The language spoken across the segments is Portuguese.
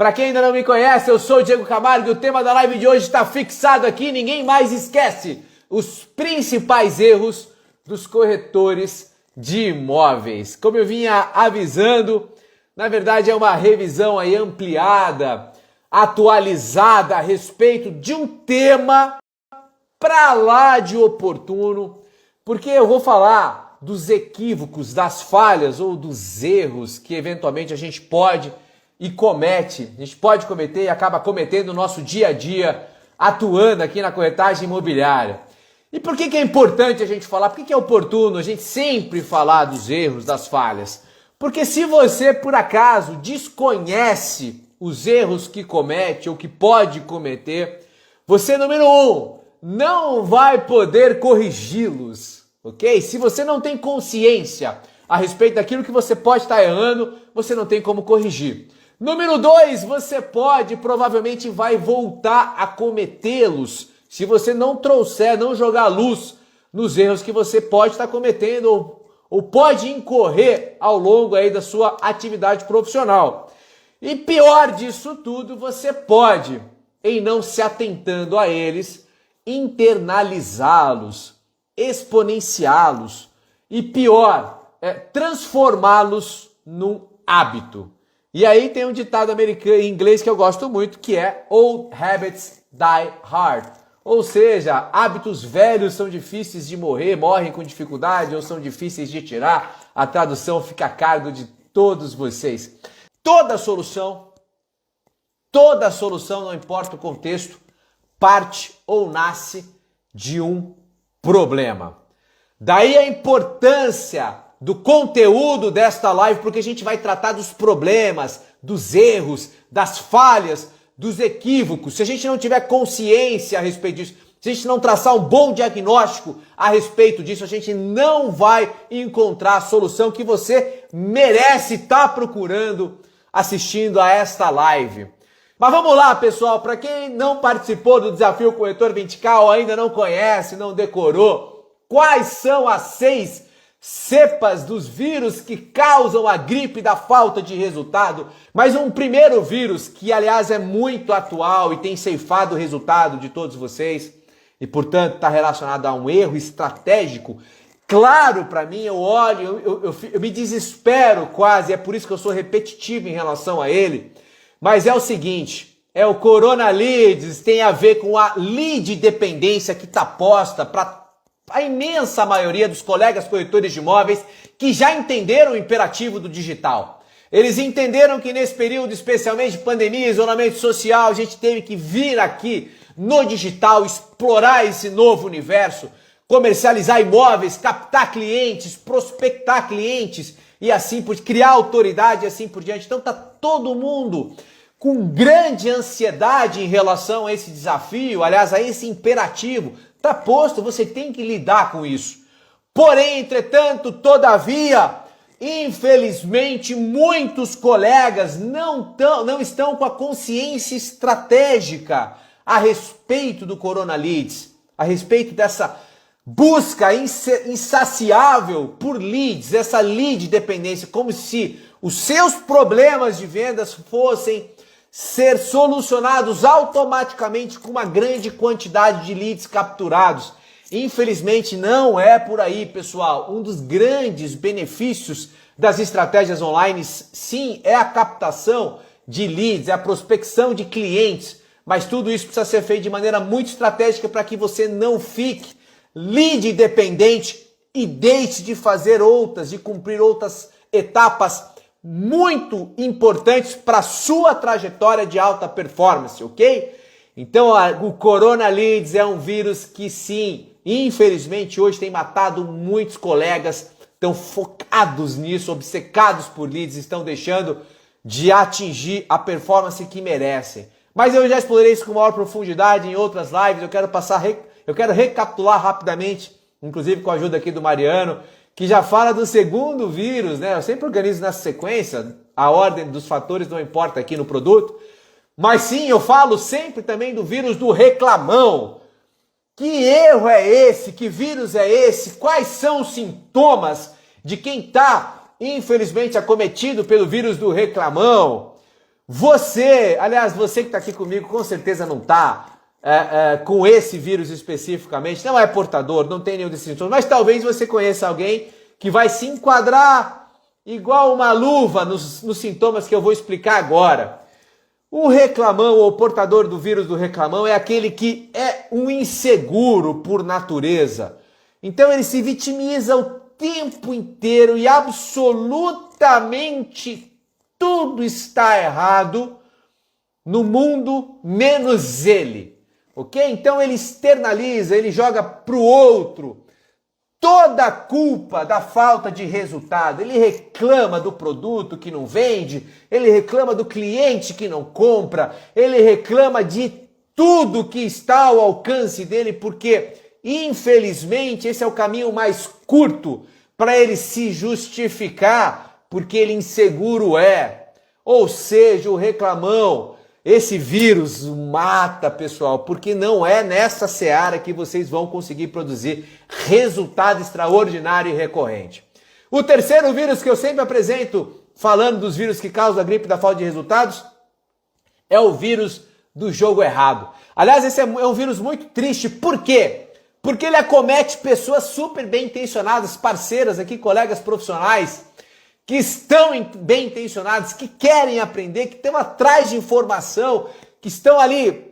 Para quem ainda não me conhece, eu sou o Diego Camargo e o tema da live de hoje está fixado aqui, ninguém mais esquece os principais erros dos corretores de imóveis. Como eu vinha avisando, na verdade é uma revisão aí ampliada, atualizada a respeito de um tema para lá de oportuno, porque eu vou falar dos equívocos, das falhas ou dos erros que eventualmente a gente pode cometer e acaba cometendo no nosso dia a dia, atuando aqui na corretagem imobiliária. E por que é importante a gente falar? Por que é oportuno a gente sempre falar dos erros, das falhas? Porque se você, por acaso, desconhece os erros que comete ou que pode cometer, você, número 1, não vai poder corrigi-los, ok? Se você não tem consciência a respeito daquilo que você pode estar errando, você não tem como corrigir. Número 2, você provavelmente vai voltar a cometê-los se você não trouxer, não jogar luz nos erros que você pode estar cometendo ou pode incorrer ao longo aí da sua atividade profissional. E pior disso tudo, você pode, em não se atentando a eles, internalizá-los, exponenciá-los e pior, transformá-los num hábito. E aí tem um ditado americano em inglês que eu gosto muito, que é Old Habits Die Hard. Ou seja, hábitos velhos são difíceis de morrem com dificuldade ou são difíceis de tirar. A tradução fica a cargo de todos vocês. Toda solução, não importa o contexto, parte ou nasce de um problema. Daí a importância do conteúdo desta live, porque a gente vai tratar dos problemas, dos erros, das falhas, dos equívocos. Se a gente não tiver consciência a respeito disso, se a gente não traçar um bom diagnóstico a respeito disso, a gente não vai encontrar a solução que você merece estar procurando assistindo a esta live. Mas vamos lá, pessoal, para quem não participou do Desafio Corretor 20K ou ainda não conhece, não decorou, quais são as 6 cepas dos vírus que causam a gripe da falta de resultado? Mas um primeiro vírus que, aliás, é muito atual e tem ceifado o resultado de todos vocês e, portanto, está relacionado a um erro estratégico. Claro, para mim, eu olho, eu me desespero quase, é por isso que eu sou repetitivo em relação a ele. Mas é o seguinte, o Corona Leads, tem a ver com a lead dependência que está posta para a imensa maioria dos colegas corretores de imóveis que já entenderam o imperativo do digital. Eles entenderam que nesse período, especialmente de pandemia, isolamento social, a gente teve que vir aqui no digital, explorar esse novo universo, comercializar imóveis, captar clientes, prospectar clientes e assim por criar autoridade e assim por diante. Então tá todo mundo com grande ansiedade em relação a esse desafio, aliás, a esse imperativo. Tá posto, você tem que lidar com isso. Porém, entretanto, todavia, infelizmente, muitos colegas não estão com a consciência estratégica a respeito do Corona Leads, a respeito dessa busca insaciável por leads, essa lead dependência, como se os seus problemas de vendas fossem ser solucionados automaticamente com uma grande quantidade de leads capturados. Infelizmente não é por aí, pessoal. Um dos grandes benefícios das estratégias online, sim, é a captação de leads, é a prospecção de clientes, mas tudo isso precisa ser feito de maneira muito estratégica para que você não fique lead dependente e deixe de fazer de cumprir outras etapas muito importantes para a sua trajetória de alta performance, ok? Então, o Corona Leads é um vírus que, sim, infelizmente, hoje tem matado muitos colegas, estão focados nisso, obcecados por leads, estão deixando de atingir a performance que merecem. Mas eu já explorei isso com maior profundidade em outras lives, eu quero recapitular rapidamente, inclusive com a ajuda aqui do Mariano, que já fala do segundo vírus, né? Eu sempre organizo nessa sequência, a ordem dos fatores não importa aqui no produto, mas sim, eu falo sempre também do vírus do reclamão. Que erro é esse? Que vírus é esse? Quais são os sintomas de quem está, infelizmente, acometido pelo vírus do reclamão? Você que está aqui comigo, com certeza não está com esse vírus especificamente, não é portador, não tem nenhum desses sintomas, mas talvez você conheça alguém que vai se enquadrar igual uma luva nos sintomas que eu vou explicar agora. O reclamão ou portador do vírus do reclamão é aquele que é um inseguro por natureza. Então ele se vitimiza o tempo inteiro e absolutamente tudo está errado no mundo menos ele, ok? Então ele externaliza, ele joga para o outro toda a culpa da falta de resultado. Ele reclama do produto que não vende, ele reclama do cliente que não compra, ele reclama de tudo que está ao alcance dele, porque infelizmente esse é o caminho mais curto para ele se justificar, porque ele inseguro é. Ou seja, o reclamão, esse vírus mata, pessoal, porque não é nessa seara que vocês vão conseguir produzir resultado extraordinário e recorrente. O terceiro vírus que eu sempre apresento, falando dos vírus que causam a gripe da falta de resultados, é o vírus do jogo errado. Aliás, esse é um vírus muito triste. Por quê? Porque ele acomete pessoas super bem intencionadas, parceiras aqui, colegas profissionais, que estão bem intencionados, que querem aprender, que estão atrás de informação, que estão ali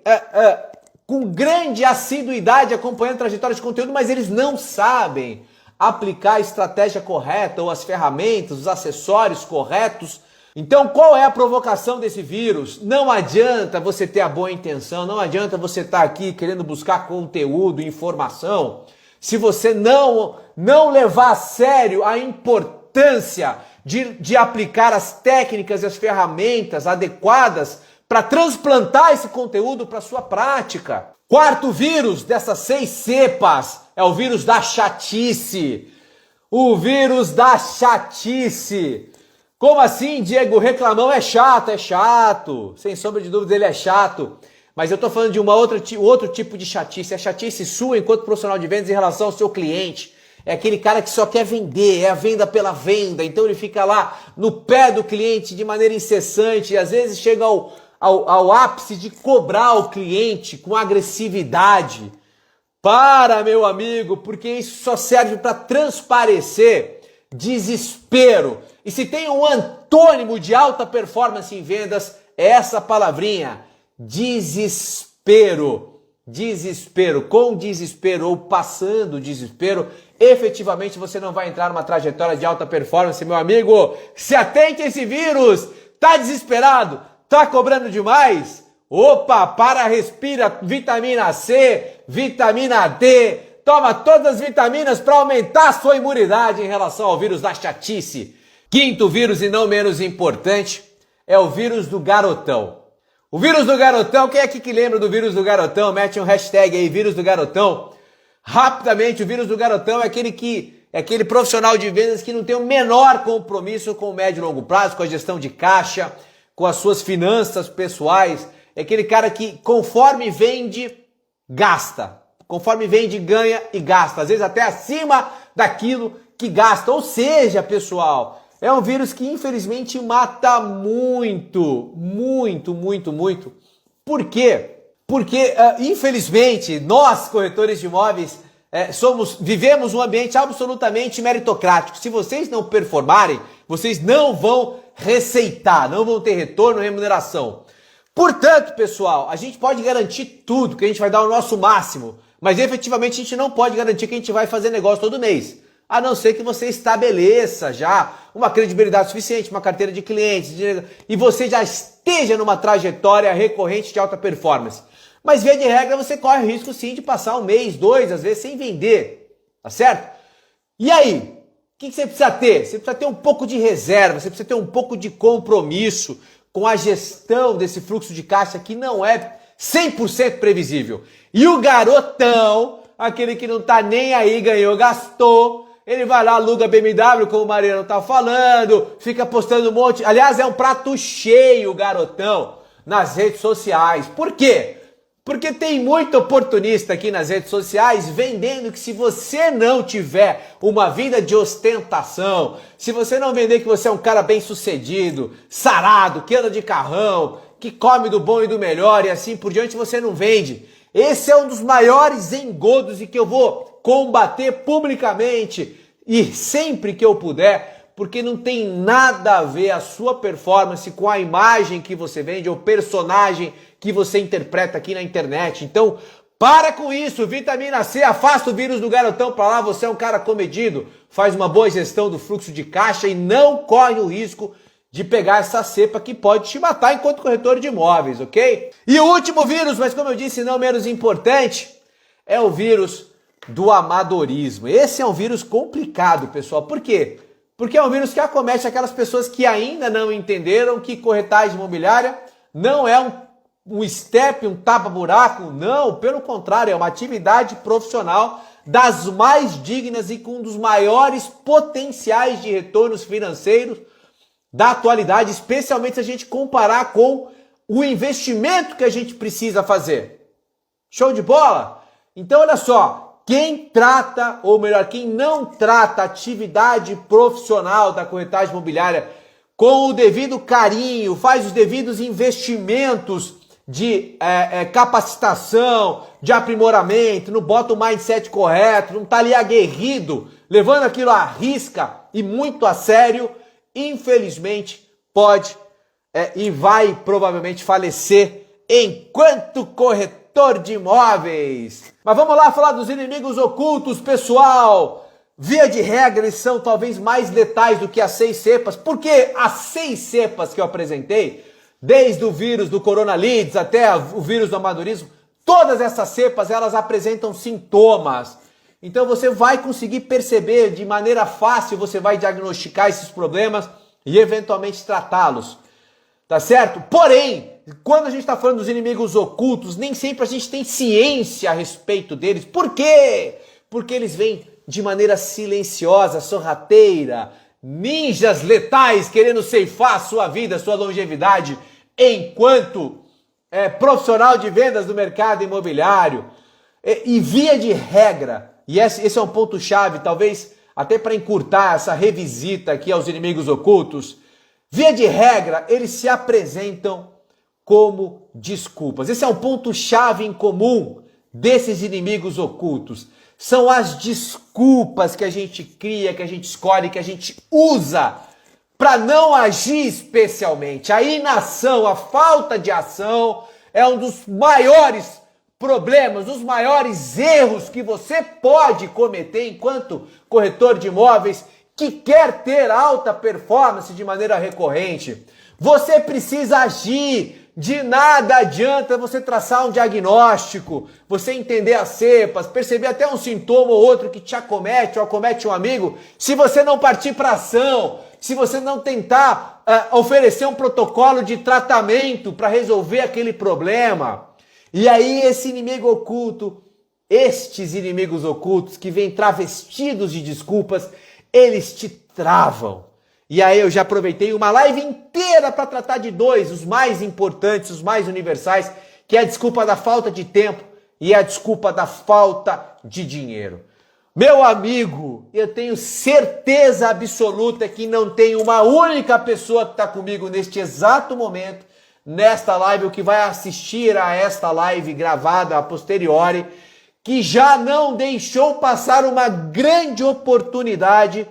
com grande assiduidade acompanhando a trajetória de conteúdo, mas eles não sabem aplicar a estratégia correta ou as ferramentas, os acessórios corretos. Então, qual é a provocação desse vírus? Não adianta você ter a boa intenção, não adianta você estar aqui querendo buscar conteúdo, informação, se você não levar a sério a importância de aplicar as técnicas e as ferramentas adequadas para transplantar esse conteúdo para a sua prática. Quarto vírus dessas 6 cepas é o vírus da chatice. O vírus da chatice. Como assim, Diego? O reclamão é chato? É chato. Sem sombra de dúvida, ele é chato. Mas eu estou falando de outro tipo de chatice. É a chatice sua enquanto profissional de vendas em relação ao seu cliente. É aquele cara que só quer vender, é a venda pela venda. Então ele fica lá no pé do cliente de maneira incessante e às vezes chega ao ápice de cobrar o cliente com agressividade. Para, meu amigo, porque isso só serve para transparecer desespero. E se tem um antônimo de alta performance em vendas, é essa palavrinha, desespero. Desespero, com desespero ou passando desespero, efetivamente você não vai entrar numa trajetória de alta performance, meu amigo. Se atente a esse vírus. Tá desesperado? Tá cobrando demais? Opa, para, respira, vitamina C, vitamina D. Toma todas as vitaminas para aumentar a sua imunidade em relação ao vírus da chatice. Quinto vírus e não menos importante é o vírus do garotão. O vírus do garotão, quem é aqui que lembra do vírus do garotão? Mete um hashtag aí, vírus do garotão. Rapidamente, o vírus do garotão é aquele profissional de vendas que não tem o menor compromisso com o médio e longo prazo, com a gestão de caixa, com as suas finanças pessoais. É aquele cara que conforme vende, gasta. Conforme vende, ganha e gasta. Às vezes até acima daquilo que gasta. Ou seja, pessoal, é um vírus que infelizmente mata muito. Por quê? Porque, infelizmente, nós, corretores de imóveis, vivemos um ambiente absolutamente meritocrático. Se vocês não performarem, vocês não vão receitar, não vão ter retorno, remuneração. Portanto, pessoal, a gente pode garantir tudo, que a gente vai dar o nosso máximo, mas efetivamente a gente não pode garantir que a gente vai fazer negócio todo mês. A não ser que você estabeleça já uma credibilidade suficiente, uma carteira de clientes, e você já esteja numa trajetória recorrente de alta performance. Mas, via de regra, você corre o risco sim de passar um mês, 2, às vezes sem vender, tá certo? E aí, o que você precisa ter? Você precisa ter um pouco de reserva, você precisa ter um pouco de compromisso com a gestão desse fluxo de caixa que não é 100% previsível. E o garotão, aquele que não tá nem aí, ganhou, gastou, ele vai lá, aluga BMW, como o Mariano tá falando, fica postando um monte. Aliás, é um prato cheio, garotão, nas redes sociais. Por quê? Porque tem muito oportunista aqui nas redes sociais vendendo que se você não tiver uma vida de ostentação, se você não vender que você é um cara bem sucedido, sarado, que anda de carrão, que come do bom e do melhor e assim por diante, você não vende. Esse é um dos maiores engodos e que eu vou combater publicamente e sempre que eu puder, porque não tem nada a ver a sua performance com a imagem que você vende ou personagem que você interpreta aqui na internet. Então, para com isso, vitamina C, afasta o vírus do garotão pra lá, você é um cara comedido, faz uma boa gestão do fluxo de caixa e não corre o risco de pegar essa cepa que pode te matar enquanto corretor de imóveis, ok? E o último vírus, mas como eu disse, não menos importante, é o vírus do amadorismo. Esse é um vírus complicado, pessoal. Por quê? Porque é um vírus que acomete aquelas pessoas que ainda não entenderam que corretagem imobiliária não é um step, um tapa-buraco, não, pelo contrário, é uma atividade profissional das mais dignas e com um dos maiores potenciais de retornos financeiros da atualidade, especialmente se a gente comparar com o investimento que a gente precisa fazer. Show de bola? Então, olha só, quem trata, ou melhor, quem não trata a atividade profissional da corretagem imobiliária com o devido carinho, faz os devidos investimentos de capacitação, de aprimoramento, não bota o mindset correto, não tá ali aguerrido, levando aquilo à risca e muito a sério, infelizmente pode e vai provavelmente falecer enquanto corretor de imóveis. Mas vamos lá falar dos inimigos ocultos, pessoal. Via de regra, eles são talvez mais letais do que as 6 cepas, porque as 6 cepas que eu apresentei, desde o vírus do Corona Leads até o vírus do amadorismo, todas essas cepas elas apresentam sintomas. Então você vai conseguir perceber de maneira fácil, você vai diagnosticar esses problemas e eventualmente tratá-los. Tá certo? Porém, quando a gente está falando dos inimigos ocultos, nem sempre a gente tem ciência a respeito deles. Por quê? Porque eles vêm de maneira silenciosa, sorrateira, ninjas letais querendo ceifar a sua vida, a sua longevidade, enquanto profissional de vendas do mercado imobiliário. E via de regra, e esse é um ponto-chave, talvez até para encurtar essa revisita aqui aos inimigos ocultos, via de regra, eles se apresentam como desculpas. Esse é um ponto-chave em comum desses inimigos ocultos. São as desculpas que a gente cria, que a gente escolhe, que a gente usa para não agir especialmente. A inação, a falta de ação é um dos maiores problemas, dos maiores erros que você pode cometer enquanto corretor de imóveis que quer ter alta performance de maneira recorrente. Você precisa agir. De nada adianta você traçar um diagnóstico, você entender as cepas, perceber até um sintoma ou outro que te acomete ou acomete um amigo, se você não partir para ação, se você não tentar oferecer um protocolo de tratamento para resolver aquele problema. E aí esse inimigo oculto, estes inimigos ocultos que vêm travestidos de desculpas, eles te travam. E aí eu já aproveitei uma live inteira para tratar de 2, os mais importantes, os mais universais, que é a desculpa da falta de tempo e a desculpa da falta de dinheiro. Meu amigo, eu tenho certeza absoluta que não tem uma única pessoa que está comigo neste exato momento, nesta live, ou que vai assistir a esta live gravada a posteriori, que já não deixou passar uma grande oportunidade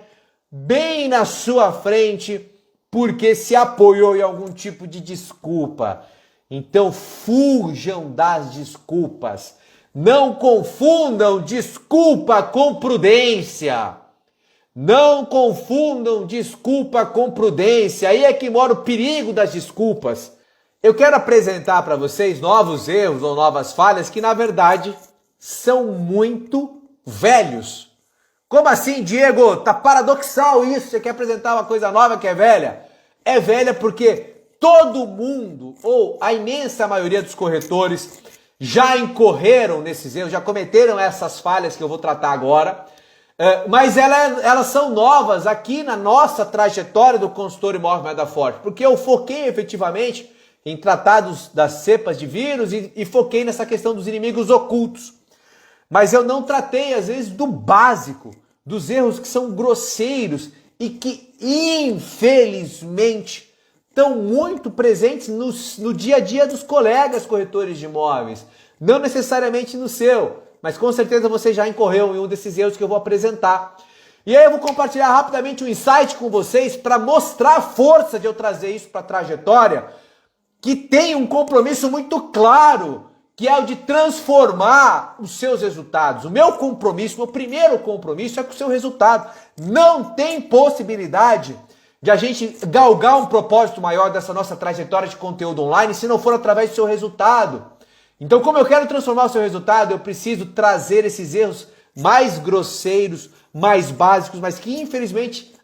bem na sua frente, porque se apoiou em algum tipo de desculpa. Então fujam das desculpas. Não confundam desculpa com prudência. Não confundam desculpa com prudência. Aí é que mora o perigo das desculpas. Eu quero apresentar para vocês novos erros ou novas falhas que, na verdade, são muito velhos. Como assim, Diego? Tá paradoxal isso. Você quer apresentar uma coisa nova que é velha? É velha porque todo mundo, ou a imensa maioria dos corretores, já incorreram nesses erros, já cometeram essas falhas que eu vou tratar agora. Mas elas são novas aqui na nossa trajetória do consultor imóvel Meda Forte, porque eu foquei efetivamente em tratar das cepas de vírus e foquei nessa questão dos inimigos ocultos. Mas eu não tratei, às vezes, do básico, dos erros que são grosseiros e que, infelizmente, estão muito presentes no dia a dia dos colegas corretores de imóveis. Não necessariamente no seu, mas com certeza você já incorreu em um desses erros que eu vou apresentar. E aí eu vou compartilhar rapidamente um insight com vocês para mostrar a força de eu trazer isso para a trajetória, que tem um compromisso muito claro, que é o de transformar os seus resultados. O meu compromisso, meu primeiro compromisso é com o seu resultado. Não tem possibilidade de a gente galgar um propósito maior dessa nossa trajetória de conteúdo online se não for através do seu resultado. Então, como eu quero transformar o seu resultado, eu preciso trazer esses erros mais grosseiros, mais básicos, mas que infelizmente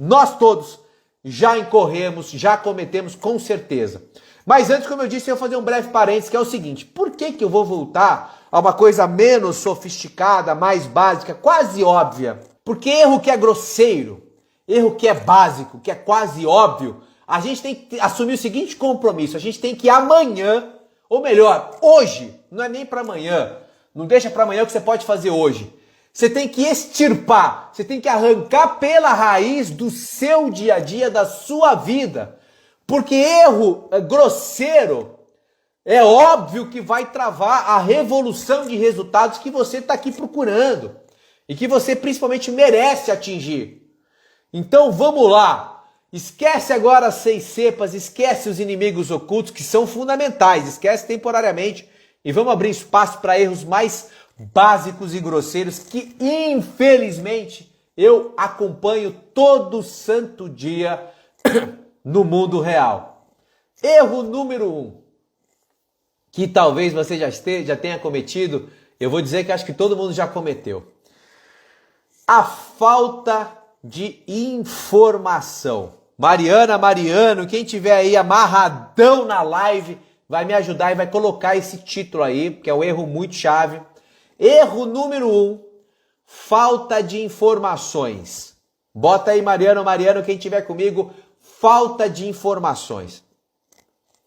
nós todos já incorremos, já cometemos com certeza. Mas antes, como eu disse, eu vou fazer um breve parênteses, que é o seguinte: por que eu vou voltar a uma coisa menos sofisticada, mais básica, quase óbvia? Porque erro que é grosseiro, erro que é básico, que é quase óbvio, a gente tem que assumir o seguinte compromisso: a gente tem que amanhã, ou melhor, hoje, não é nem para amanhã, não deixa para amanhã o que você pode fazer hoje. Você tem que extirpar, você tem que arrancar pela raiz do seu dia a dia, da sua vida. Porque erro grosseiro é óbvio que vai travar a revolução de resultados que você está aqui procurando e que você principalmente merece atingir. Então vamos lá, esquece agora as 6 cepas, esquece os inimigos ocultos que são fundamentais, esquece temporariamente e vamos abrir espaço para erros mais básicos e grosseiros que infelizmente eu acompanho todo santo dia no mundo real. Erro número 1, que talvez você já tenha cometido, eu vou dizer que acho que todo mundo já cometeu. A falta de informação. Mariano, quem tiver aí amarradão na live, vai me ajudar e vai colocar esse título aí, que é um erro muito chave. Erro número 1, falta de informações. Bota aí, Mariano, quem tiver comigo, falta de informações.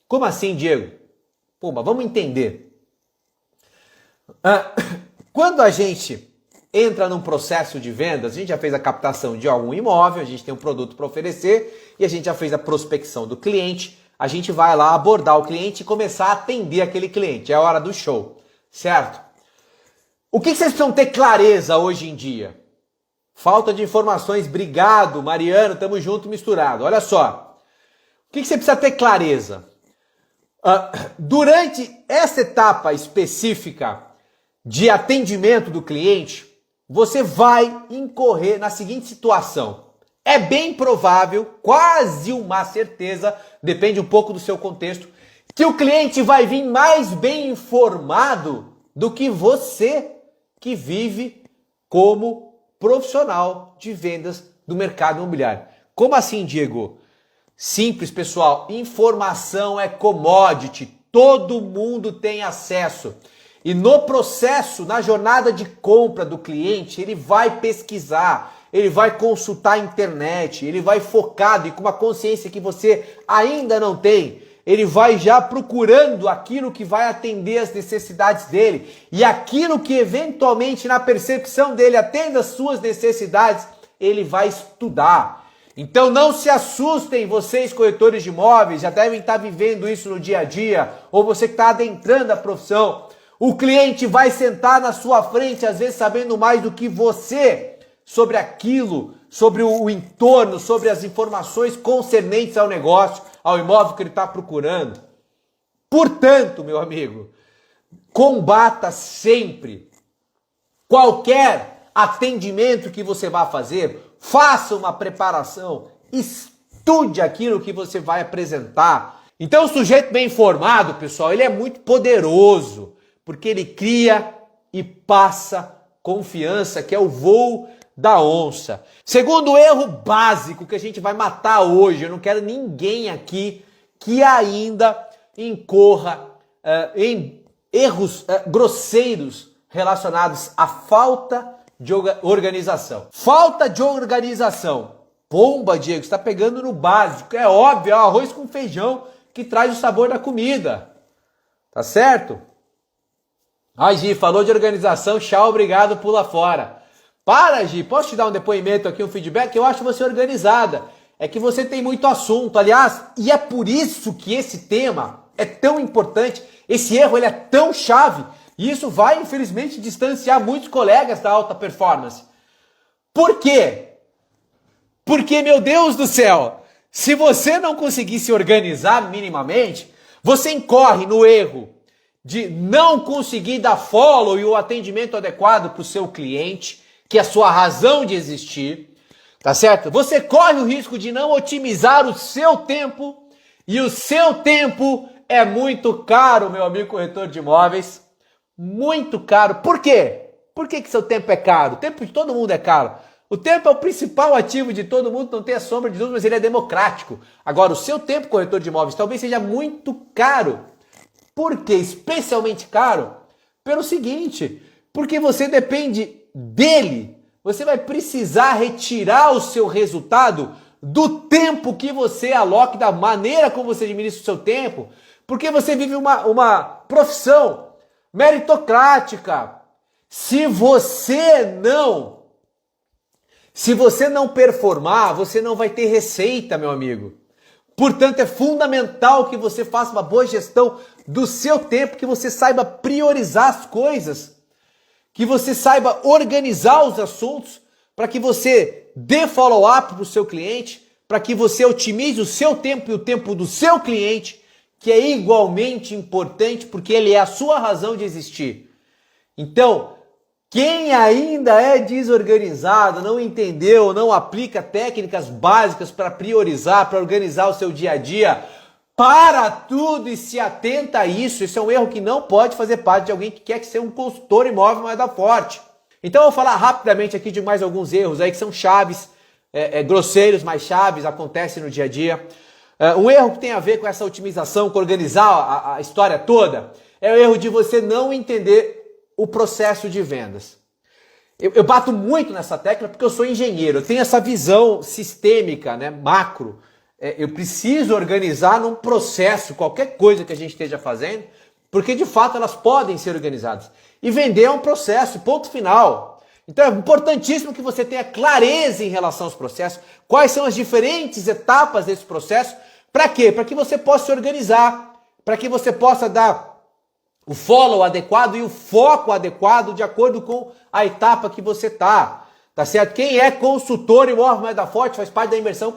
Como assim, Diego? Pô, mas vamos entender. Quando a gente entra num processo de vendas, a gente já fez a captação de algum imóvel, a gente tem um produto para oferecer e a gente já fez a prospecção do cliente, a gente vai lá abordar o cliente e começar a atender aquele cliente. É a hora do show, certo? O que vocês precisam ter clareza hoje em dia? Falta de informações. Obrigado, Mariano, tamo junto, misturado. Olha só, o que você precisa ter clareza? Durante essa etapa específica de atendimento do cliente, você vai incorrer na seguinte situação. É bem provável, quase uma certeza, depende um pouco do seu contexto, que o cliente vai vir mais bem informado do que você que vive como profissional de vendas do mercado imobiliário. Como assim, Diego? Simples, pessoal. Informação é commodity. Todo mundo tem acesso. E no processo, na jornada de compra do cliente, ele vai pesquisar, ele vai consultar a internet, ele vai focado e com uma consciência que você ainda não tem. Ele vai já procurando aquilo que vai atender as necessidades dele. E aquilo que eventualmente na percepção dele atenda as suas necessidades, ele vai estudar. Então não se assustem, vocês corretores de imóveis, já devem estar vivendo isso no dia a dia, ou você que está adentrando a profissão. O cliente vai sentar na sua frente, às vezes sabendo mais do que você sobre aquilo, sobre o entorno, sobre as informações concernentes ao negócio, ao imóvel que ele está procurando. Portanto, meu amigo, combata sempre qualquer atendimento que você vá fazer, faça uma preparação, estude aquilo que você vai apresentar. Então o sujeito bem informado, pessoal, ele é muito poderoso, porque ele cria e passa confiança, que é o voo da onça. Segundo erro básico que a gente vai matar hoje, eu não quero ninguém aqui que ainda incorra em erros grosseiros relacionados à falta de organização. Falta de organização. Pomba, Diego, você está pegando no básico. É óbvio, é o arroz com feijão que traz o sabor da comida. Tá certo? Ai, Gi, falou de organização, tchau, obrigado, pula fora. Para, Gi, posso te dar um depoimento aqui, um feedback? Eu acho você organizada. É que você tem muito assunto, aliás, e é por isso que esse tema é tão importante, esse erro ele é tão chave, e isso vai, infelizmente, distanciar muitos colegas da alta performance. Por quê? Porque, meu Deus do céu, se você não conseguir se organizar minimamente, você incorre no erro de não conseguir dar follow e o atendimento adequado para o seu cliente, que é a sua razão de existir, tá certo? Você corre o risco de não otimizar o seu tempo, e o seu tempo é muito caro, meu amigo corretor de imóveis, muito caro. Por quê? Por que seu tempo é caro? O tempo de todo mundo é caro. O tempo é o principal ativo de todo mundo, não tem a sombra de dúvida, mas ele é democrático. Agora, o seu tempo, corretor de imóveis, talvez seja muito caro. Por que especialmente caro? Pelo seguinte, porque você depende dele. Você vai precisar retirar o seu resultado do tempo que você aloca, da maneira como você administra o seu tempo, porque você vive uma profissão meritocrática. Se você não performar, você não vai ter receita, meu amigo. Portanto, é fundamental que você faça uma boa gestão do seu tempo, que você saiba priorizar as coisas, que você saiba organizar os assuntos, para que você dê follow-up para o seu cliente, para que você otimize o seu tempo e o tempo do seu cliente, que é igualmente importante, porque ele é a sua razão de existir. Então, quem ainda é desorganizado, não entendeu, não aplica técnicas básicas para priorizar, para organizar o seu dia a dia, para tudo e se atenta a isso. Isso é um erro que não pode fazer parte de alguém que quer ser um consultor imóvel mais da forte. Então eu vou falar rapidamente aqui de mais alguns erros aí que são chaves, grosseiros, mas chaves, acontecem no dia a dia. Um erro que tem a ver com essa otimização, com organizar a história toda, é o erro de você não entender o processo de vendas. Eu bato muito nessa tecla porque eu sou engenheiro, eu tenho essa visão sistêmica, né, macro. Eu preciso organizar num processo, qualquer coisa que a gente esteja fazendo, porque de fato elas podem ser organizadas. E vender é um processo, ponto final. Então é importantíssimo que você tenha clareza em relação aos processos, quais são as diferentes etapas desse processo, para quê? Para que você possa se organizar, para que você possa dar o follow adequado e o foco adequado de acordo com a etapa que você tá certo? Quem é consultor imóvel mais da forte, faz parte da imersão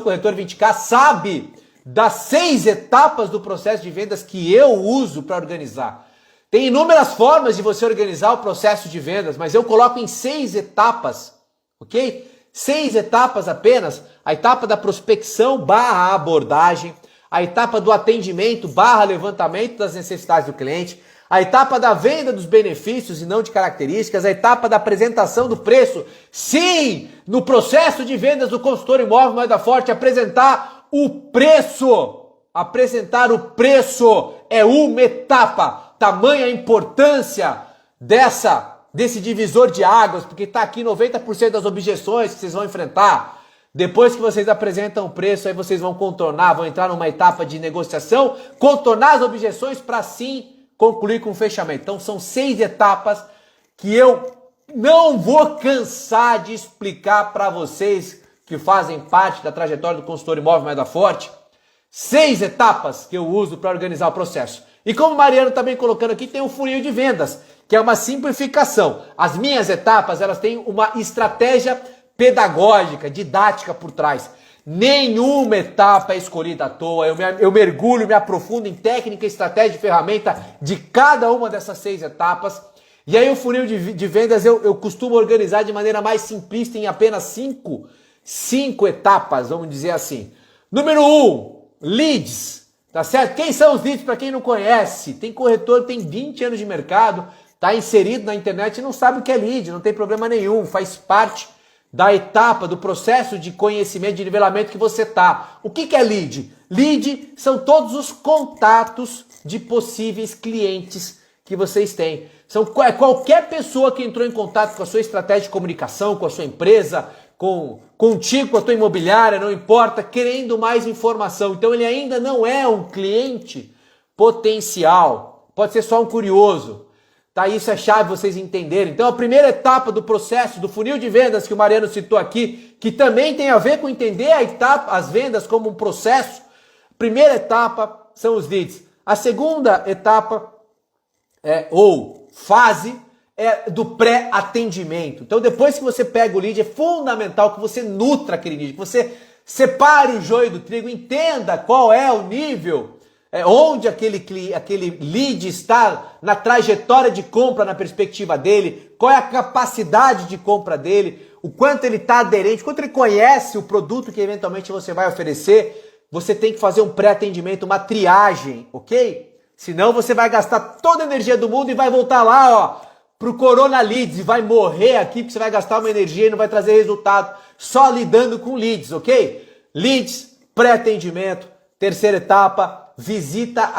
Corretor 20K, sabe das 6 etapas do processo de vendas que eu uso para organizar. Tem inúmeras formas de você organizar o processo de vendas, mas eu coloco em 6 etapas, ok? 6 etapas apenas: a etapa da prospecção / abordagem, a etapa do atendimento / levantamento das necessidades do cliente, a etapa da venda dos benefícios e não de características, a etapa da apresentação do preço. Sim, no processo de vendas do consultor imóvel mais da forte, apresentar o preço. Apresentar o preço é uma etapa. Tamanha a importância desse divisor de águas, porque está aqui 90% das objeções que vocês vão enfrentar. Depois que vocês apresentam o preço, aí vocês vão contornar, vão entrar numa etapa de negociação, contornar as objeções para sim concluir com o fechamento. Então são 6 etapas que eu não vou cansar de explicar para vocês que fazem parte da trajetória do consultor imóvel mais da forte. 6 etapas que eu uso para organizar o processo. E como o Mariano está bem colocando aqui, tem um funil de vendas, que é uma simplificação. As minhas etapas, elas têm uma estratégia pedagógica, didática por trás. Nenhuma etapa é escolhida à toa. Eu mergulho, me aprofundo em técnica, estratégia e ferramenta de cada uma dessas 6 etapas. E aí o funil de vendas eu costumo organizar de maneira mais simplista em apenas 5 etapas, vamos dizer assim. Número 1, leads. Tá certo? Quem são os leads para quem não conhece? Tem corretor que tem 20 anos de mercado, está inserido na internet e não sabe o que é lead, não tem problema nenhum, faz parte da etapa, do processo de conhecimento, de nivelamento que você tá. O que é lead? Lead são todos os contatos de possíveis clientes que vocês têm. São qualquer pessoa que entrou em contato com a sua estratégia de comunicação, com a sua empresa, contigo, com a tua imobiliária, não importa, querendo mais informação. Então ele ainda não é um cliente potencial, pode ser só um curioso. Tá? Isso é chave vocês entenderem. Então a primeira etapa do processo, do funil de vendas que o Mariano citou aqui, que também tem a ver com entender as vendas como um processo. Primeira etapa são os leads. A segunda etapa ou fase é do pré-atendimento. Então depois que você pega o lead, é fundamental que você nutra aquele lead, que você separe o joio do trigo, entenda qual é o nível, onde aquele lead está na trajetória de compra, na perspectiva dele, qual é a capacidade de compra dele, o quanto ele está aderente, quanto ele conhece o produto que eventualmente você vai oferecer. Você tem que fazer um pré-atendimento, uma triagem, ok? Senão você vai gastar toda a energia do mundo e vai voltar lá, ó, pro Corona Leads e vai morrer aqui porque você vai gastar uma energia e não vai trazer resultado só lidando com leads, ok? Leads, pré-atendimento, terceira etapa, visita,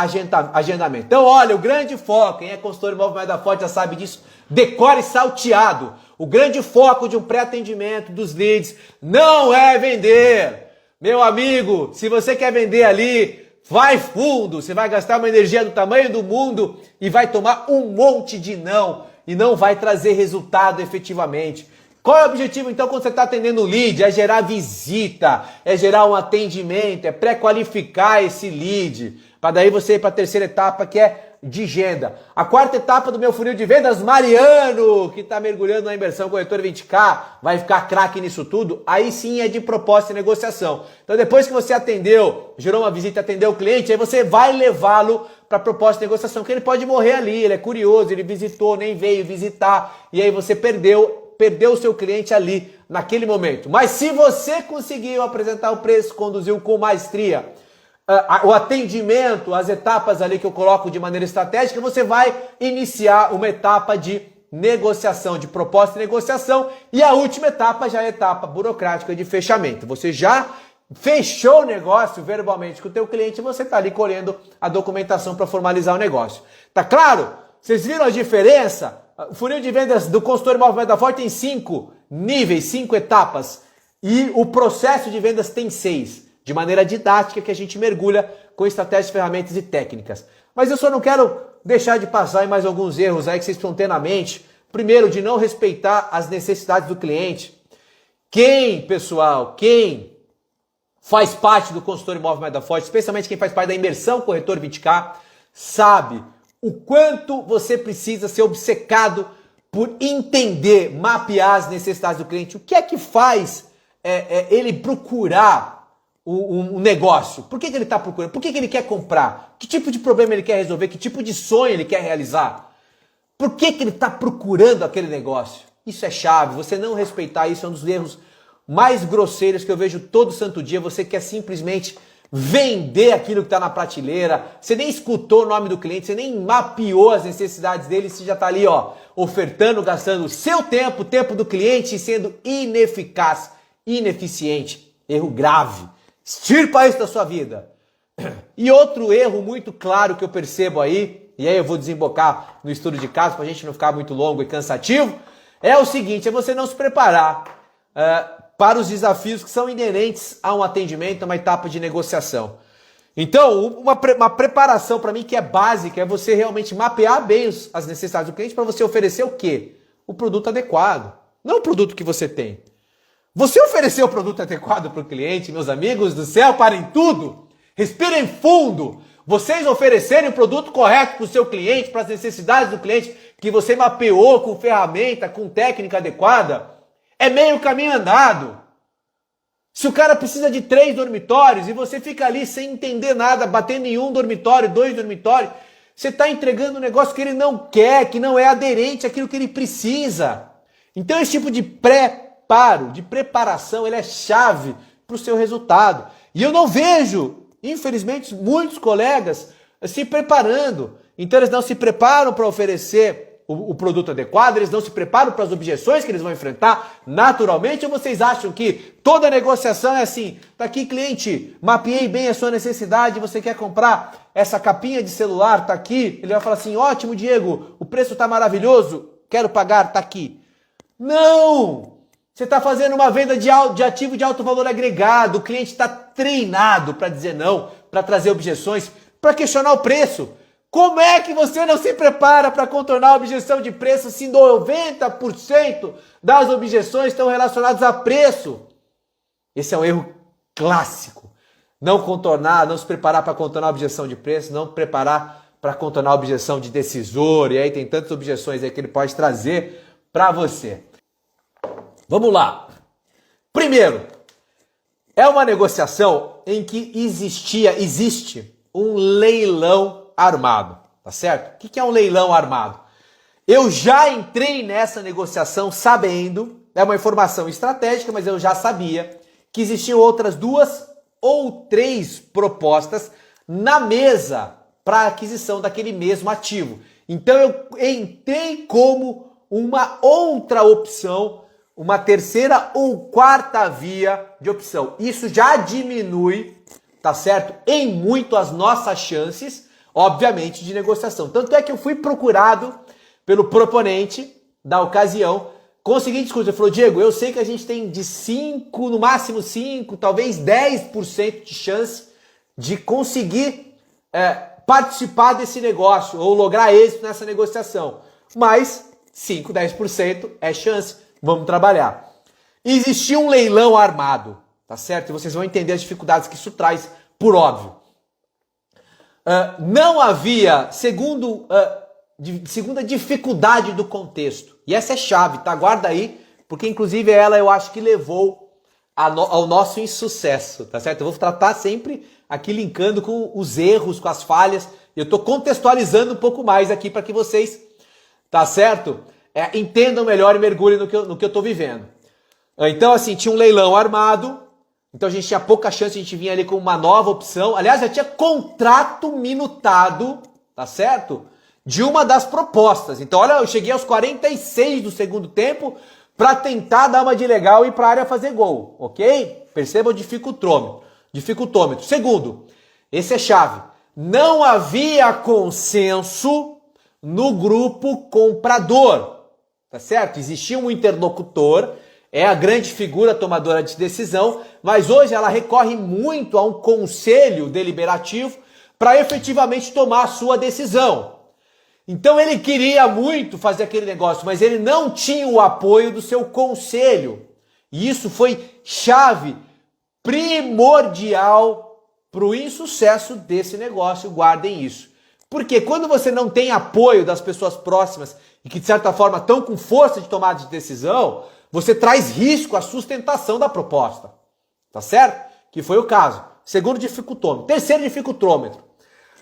agendamento. Então, olha, o grande foco, quem é consultor imóvel mais da Forte já sabe disso, decore salteado. O grande foco de um pré-atendimento dos leads não é vender. Meu amigo, se você quer vender ali, vai fundo, você vai gastar uma energia do tamanho do mundo e vai tomar um monte de não e não vai trazer resultado efetivamente. Qual é o objetivo então quando você está atendendo o lead? É gerar visita, é gerar um atendimento, é pré-qualificar esse lead, para daí você ir para a terceira etapa que é de agenda. A quarta etapa do meu funil de vendas, Mariano, que está mergulhando na imersão corretor 20K, vai ficar craque nisso tudo, aí sim é de proposta e negociação. Então depois que você atendeu, gerou uma visita, atendeu o cliente, aí você vai levá-lo para proposta e negociação, que ele pode morrer ali, ele é curioso, ele visitou, nem veio visitar, e aí você perdeu o seu cliente ali, naquele momento. Mas se você conseguiu apresentar o preço, conduziu com maestria, o atendimento, as etapas ali que eu coloco de maneira estratégica, você vai iniciar uma etapa de negociação, de proposta e negociação, e a última etapa já é a etapa burocrática de fechamento. Você já fechou o negócio verbalmente com o teu cliente, você está ali colhendo a documentação para formalizar o negócio. Tá claro? Vocês viram a diferença? O funil de vendas do consultor imóvel da Forte tem 5 níveis, 5 etapas, e o processo de vendas tem 6. De maneira didática que a gente mergulha com estratégias, ferramentas e técnicas. Mas eu só não quero deixar de passar em mais alguns erros aí que vocês precisam ter na mente. Primeiro, de não respeitar as necessidades do cliente. Pessoal, quem faz parte do consultor imóvel mais da Forte, especialmente quem faz parte da imersão corretor 20K, sabe o quanto você precisa ser obcecado por entender, mapear as necessidades do cliente. O que é que faz ele procurar um negócio? Por que ele está procurando? Por que ele quer comprar? Que tipo de problema ele quer resolver? Que tipo de sonho ele quer realizar? Por que ele está procurando aquele negócio? Isso é chave. Você não respeitar isso é um dos erros mais grosseiros que eu vejo todo santo dia. Você quer simplesmente vender aquilo que está na prateleira, você nem escutou o nome do cliente, você nem mapeou as necessidades dele, você já está ali, ó, ofertando, gastando o seu tempo, o tempo do cliente, sendo ineficaz, ineficiente. Erro grave. Extirpa isso da sua vida. E outro erro muito claro que eu percebo aí, e aí eu vou desembocar no estudo de caso para a gente não ficar muito longo e cansativo, é o seguinte, é você não se preparar para os desafios que são inerentes a um atendimento, a uma etapa de negociação. Então, uma preparação para mim que é básica é você realmente mapear bem as necessidades do cliente para você oferecer o quê? O produto adequado, não o produto que você tem. Você oferecer o produto adequado para o cliente, meus amigos do céu, parem tudo, respirem fundo. Vocês oferecerem o produto correto para o seu cliente, para as necessidades do cliente, que você mapeou com ferramenta, com técnica adequada, é meio caminho andado. Se o cara precisa de 3 dormitórios e você fica ali sem entender nada, batendo em 1 dormitório, 2 dormitórios, você está entregando um negócio que ele não quer, que não é aderente àquilo que ele precisa. Então esse tipo de preparo, de preparação, ele é chave para o seu resultado. E eu não vejo, infelizmente, muitos colegas se preparando. Então eles não se preparam para oferecer o produto adequado, eles não se preparam para as objeções que eles vão enfrentar naturalmente, ou vocês acham que toda negociação é assim, tá aqui cliente, mapeei bem a sua necessidade, você quer comprar essa capinha de celular, tá aqui, ele vai falar assim, ótimo Diego, o preço tá maravilhoso, quero pagar, tá aqui. Não! Você está fazendo uma venda de ativo de alto valor agregado, o cliente está treinado para dizer não, para trazer objeções, para questionar o preço. Como é que você não se prepara para contornar a objeção de preço se 90% das objeções estão relacionadas a preço? Esse é um erro clássico. Não contornar, não se preparar para contornar a objeção de preço, não preparar para contornar a objeção de decisor, e aí tem tantas objeções aí que ele pode trazer para você. Vamos lá. Primeiro, é uma negociação em que existe um leilão armado, tá certo? O que é um leilão armado? Eu já entrei nessa negociação sabendo, é uma informação estratégica, mas eu já sabia que existiam outras 2 ou 3 propostas na mesa para aquisição daquele mesmo ativo. Então eu entrei como uma outra opção, uma terceira ou quarta via de opção. Isso já diminui, tá certo? Em muito as nossas chances, obviamente, de negociação. Tanto é que eu fui procurado pelo proponente da ocasião com o seguinte discurso. Ele falou: Diego, eu sei que a gente tem de 5, no máximo 5, talvez 10% de chance de conseguir participar desse negócio ou lograr êxito nessa negociação. Mas 5, 10% é chance. Vamos trabalhar. Existia um leilão armado, tá certo? E vocês vão entender as dificuldades que isso traz, por óbvio. Não havia, segunda dificuldade do contexto. E essa é chave, tá? Guarda aí, porque inclusive ela eu acho que levou ao nosso insucesso, tá certo? Eu vou tratar sempre aqui linkando com os erros, com as falhas. Eu tô contextualizando um pouco mais aqui para que vocês, tá certo? Entendam melhor e mergulhem no que eu tô vivendo. Então, assim, tinha um leilão armado, então a gente tinha pouca chance, a gente vinha ali com uma nova opção. Aliás, já tinha contrato minutado, tá certo? De uma das propostas. Então, olha, eu cheguei aos 46 do segundo tempo para tentar dar uma de legal e ir para a área fazer gol, ok? Perceba o dificultômetro. Segundo, esse é chave. Não havia consenso no grupo comprador, tá certo? Existia um interlocutor, é a grande figura tomadora de decisão, mas hoje ela recorre muito a um conselho deliberativo para efetivamente tomar a sua decisão. Então ele queria muito fazer aquele negócio, mas ele não tinha o apoio do seu conselho. E isso foi chave primordial para o insucesso desse negócio, guardem isso. Porque quando você não tem apoio das pessoas próximas e que de certa forma estão com força de tomada de decisão, você traz risco à sustentação da proposta, tá certo? Que foi o caso. Segundo dificultômetro. Terceiro dificultômetro.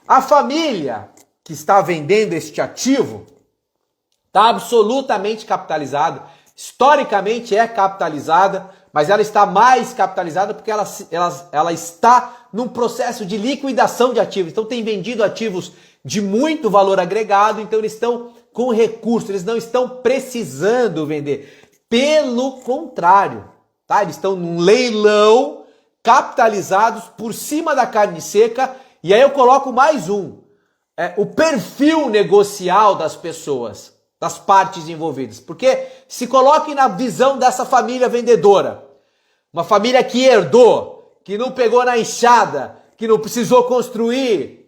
A família que está vendendo este ativo está absolutamente capitalizada, historicamente é capitalizada, mas ela está mais capitalizada porque ela está num processo de liquidação de ativos. Então tem vendido ativos de muito valor agregado, então eles estão com recurso, eles não estão precisando vender. Pelo contrário, tá? Eles estão num leilão, capitalizados por cima da carne seca, e aí eu coloco mais um. O perfil negocial das pessoas, das partes envolvidas. Porque se coloque na visão dessa família vendedora. Uma família que herdou, que não pegou na enxada, que não precisou construir.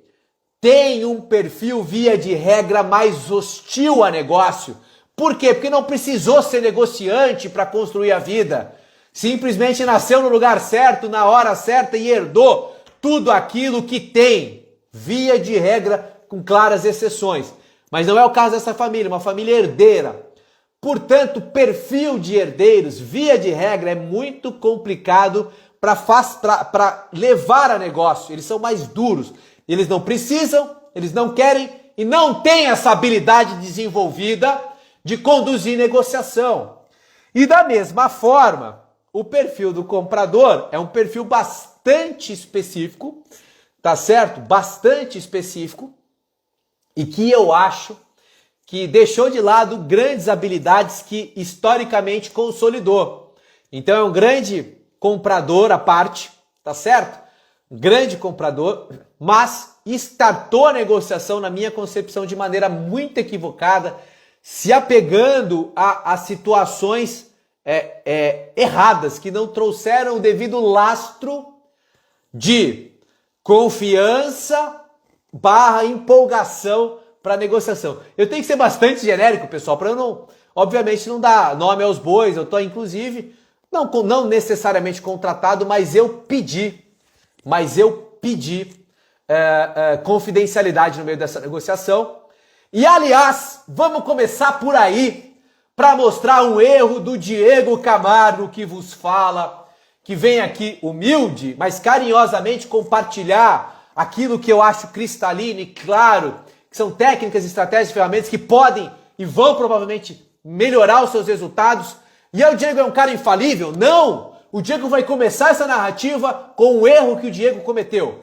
Tem um perfil, via de regra, mais hostil a negócio. Por quê? Porque não precisou ser negociante para construir a vida. Simplesmente nasceu no lugar certo, na hora certa e herdou tudo aquilo que tem. Via de regra, com claras exceções. Mas não é o caso dessa família, uma família herdeira. Portanto, perfil de herdeiros, via de regra, é muito complicado para levar a negócio. Eles são mais duros. Eles não precisam, eles não querem e não têm essa habilidade desenvolvida de conduzir negociação. E da mesma forma, o perfil do comprador é um perfil bastante específico, tá certo? Bastante específico. E que eu acho que deixou de lado grandes habilidades que historicamente consolidou. Então é um grande comprador à parte, tá certo? Um grande comprador, mas startou a negociação, na minha concepção, de maneira muito equivocada, se apegando a situações erradas, que não trouxeram o devido lastro de confiança / empolgação para negociação. Eu tenho que ser bastante genérico, pessoal, para eu não, obviamente, não dar nome aos bois. Eu estou, inclusive, não necessariamente contratado, mas eu pedi confidencialidade no meio dessa negociação. E, aliás, vamos começar por aí para mostrar um erro do Diego Camargo que vos fala, que vem aqui humilde, mas carinhosamente compartilhar aquilo que eu acho cristalino e claro, que são técnicas, estratégias e ferramentas que podem e vão provavelmente melhorar os seus resultados. E aí o Diego é um cara infalível? Não! O Diego vai começar essa narrativa com um erro que o Diego cometeu.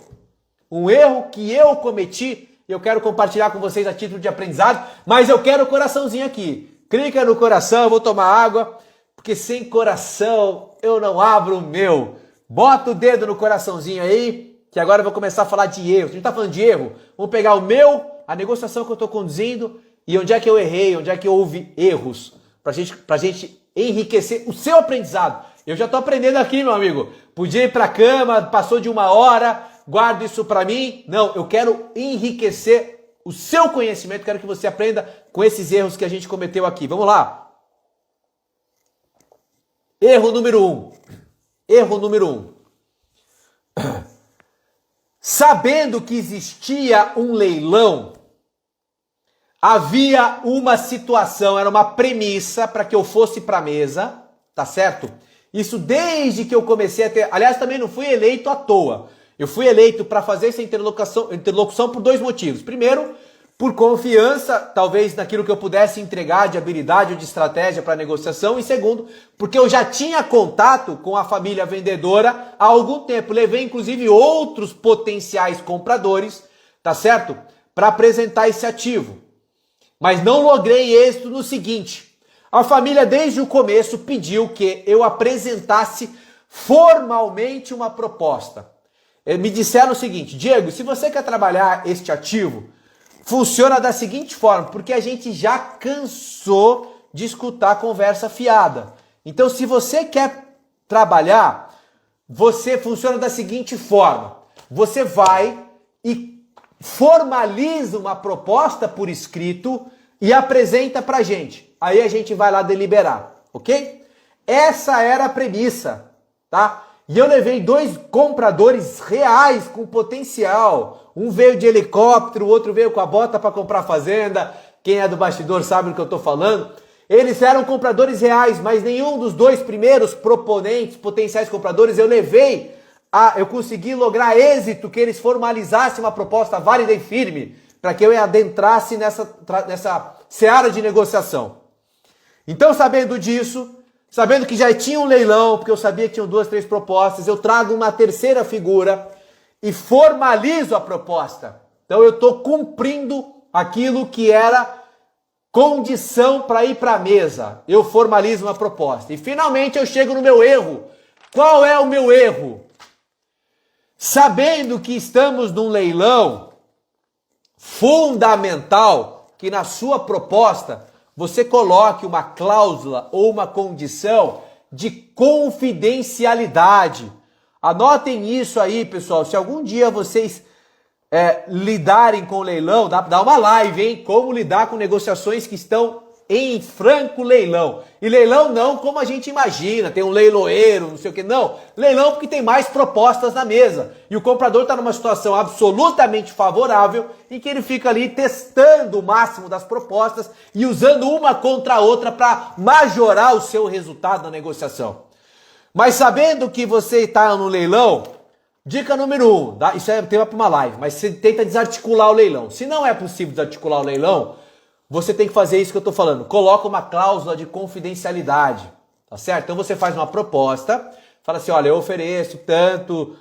Um erro que eu cometi e eu quero compartilhar com vocês a título de aprendizado, mas eu quero o coraçãozinho aqui. Clica no coração, eu vou tomar água, porque sem coração eu não abro o meu. Bota o dedo no coraçãozinho aí, que agora eu vou começar a falar de erro. A gente tá falando de erro? Vamos pegar o meu, a negociação que eu estou conduzindo e onde é que eu errei, onde é que houve erros, pra gente enriquecer o seu aprendizado. Eu já estou aprendendo aqui, meu amigo. Podia ir pra cama, passou de 1 hora, guarda isso para mim. Não, eu quero enriquecer o seu conhecimento, quero que você aprenda com esses erros que a gente cometeu aqui. Vamos lá. Erro número 1. Erro número 1. Sabendo que existia um leilão, havia uma situação, era uma premissa para que eu fosse para a mesa, tá certo? Isso desde que eu comecei a ter... Aliás, também não fui eleito à toa. Eu fui eleito para fazer essa interlocução por 2 motivos. Primeiro, por confiança, talvez naquilo que eu pudesse entregar de habilidade ou de estratégia para negociação. E segundo, porque eu já tinha contato com a família vendedora há algum tempo. Levei, inclusive, outros potenciais compradores, tá certo? Para apresentar esse ativo. Mas não logrei êxito no seguinte. A família, desde o começo, pediu que eu apresentasse formalmente uma proposta. Me disseram o seguinte: Diego, se você quer trabalhar este ativo, funciona da seguinte forma, porque a gente já cansou de escutar conversa fiada. Então, se você quer trabalhar, você funciona da seguinte forma: você vai e formaliza uma proposta por escrito e apresenta pra gente. Aí a gente vai lá deliberar, ok? Essa era a premissa, tá? E eu levei 2 compradores reais com potencial. Um veio de helicóptero, o outro veio com a bota para comprar fazenda. Quem é do bastidor sabe do que eu estou falando. Eles eram compradores reais, mas nenhum dos 2 primeiros proponentes, potenciais compradores, eu consegui lograr êxito que eles formalizassem uma proposta válida e firme para que eu adentrasse nessa seara de negociação. Então, sabendo disso, sabendo que já tinha um leilão, porque eu sabia que tinham 2, 3 propostas, eu trago uma terceira figura e formalizo a proposta. Então eu estou cumprindo aquilo que era condição para ir para a mesa. Eu formalizo uma proposta. E finalmente eu chego no meu erro. Qual é o meu erro? Sabendo que estamos num leilão, fundamental que na sua proposta você coloque uma cláusula ou uma condição de confidencialidade. Anotem isso aí, pessoal. Se algum dia vocês lidarem com leilão, dá uma live, hein? Como lidar com negociações que estão em franco leilão. E leilão não como a gente imagina, tem um leiloeiro, não sei o que. Não, leilão porque tem mais propostas na mesa. E o comprador está numa situação absolutamente favorável em que ele fica ali testando o máximo das propostas e usando uma contra a outra para majorar o seu resultado na negociação. Mas sabendo que você está no leilão, dica número 1, tá? Isso é tema para uma live, mas você tenta desarticular o leilão. Se não é possível desarticular o leilão, você tem que fazer isso que eu estou falando. Coloca uma cláusula de confidencialidade, tá certo? Então você faz uma proposta, fala assim, olha, eu ofereço tanto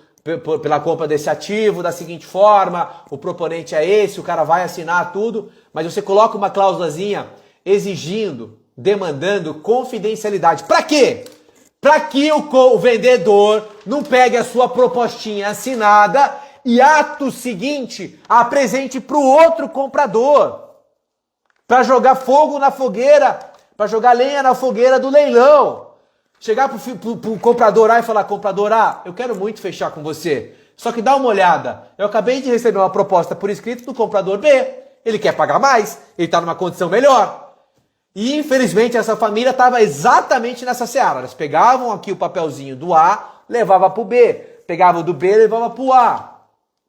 pela compra desse ativo, da seguinte forma, o proponente é esse, o cara vai assinar tudo, mas você coloca uma cláusulazinha exigindo, demandando confidencialidade. Para quê? Para que o vendedor não pegue a sua propostinha assinada e, ato seguinte, apresente para o outro comprador. Para jogar fogo na fogueira, para jogar lenha na fogueira do leilão. Chegar pro comprador A e falar, comprador A, eu quero muito fechar com você. Só que dá uma olhada, eu acabei de receber uma proposta por escrito do comprador B. Ele quer pagar mais, ele está numa condição melhor. E infelizmente essa família estava exatamente nessa seara. Eles pegavam aqui o papelzinho do A, levava para o B. Pegavam do B, levava para o A.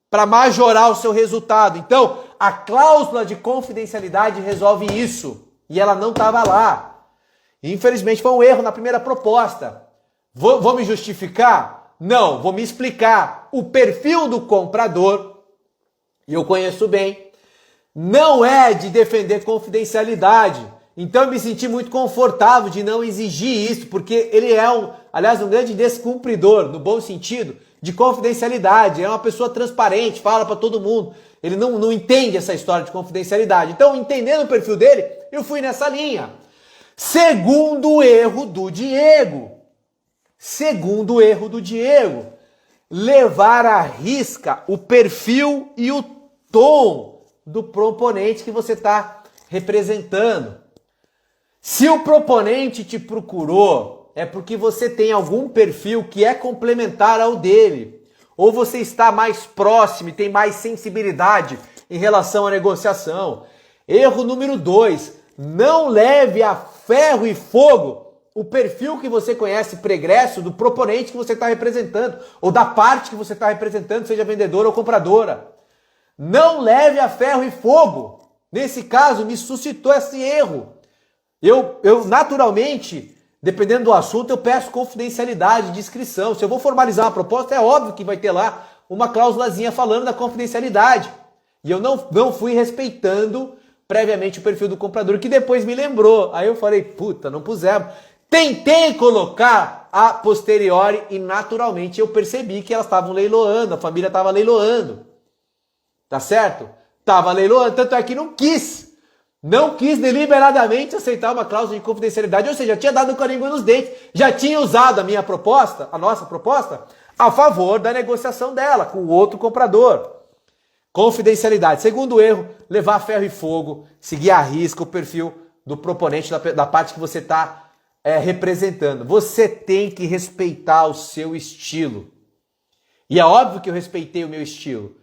Para majorar o seu resultado. Então, a cláusula de confidencialidade resolve isso. E ela não estava lá. E, infelizmente foi um erro na primeira proposta. Vou me justificar? Não, vou me explicar. O perfil do comprador, e eu conheço bem, não é de defender confidencialidade. Então eu me senti muito confortável de não exigir isso, porque ele é um grande descumpridor, no bom sentido, de confidencialidade. É uma pessoa transparente, fala para todo mundo. Ele não entende essa história de confidencialidade. Então, entendendo o perfil dele, eu fui nessa linha. Segundo erro do Diego. Levar à risca o perfil e o tom do proponente que você está representando. Se o proponente te procurou, é porque você tem algum perfil que é complementar ao dele. Ou você está mais próximo e tem mais sensibilidade em relação à negociação. Erro número 2. Não leve a ferro e fogo o perfil que você conhece pregresso do proponente que você está representando, ou da parte que você está representando, seja vendedora ou compradora. Não leve a ferro e fogo. Nesse caso, me suscitou esse erro. Eu naturalmente, dependendo do assunto, eu peço confidencialidade, discrição. Se eu vou formalizar uma proposta, é óbvio que vai ter lá uma cláusulazinha falando da confidencialidade. E eu não fui respeitando previamente o perfil do comprador, que depois me lembrou. Aí eu falei, puta, não pusemos. Tentei colocar a posteriori e naturalmente eu percebi que elas estavam leiloando, a família estava leiloando. Tá certo? Estava leiloando, tanto é que não quis deliberadamente aceitar uma cláusula de confidencialidade, ou seja, tinha dado com a língua nos dentes, já tinha usado a nossa proposta, a favor da negociação dela com o outro comprador. Confidencialidade. Segundo erro, levar ferro e fogo, seguir à risca o perfil do proponente da parte que você está representando. Você tem que respeitar o seu estilo. E é óbvio que eu respeitei o meu estilo.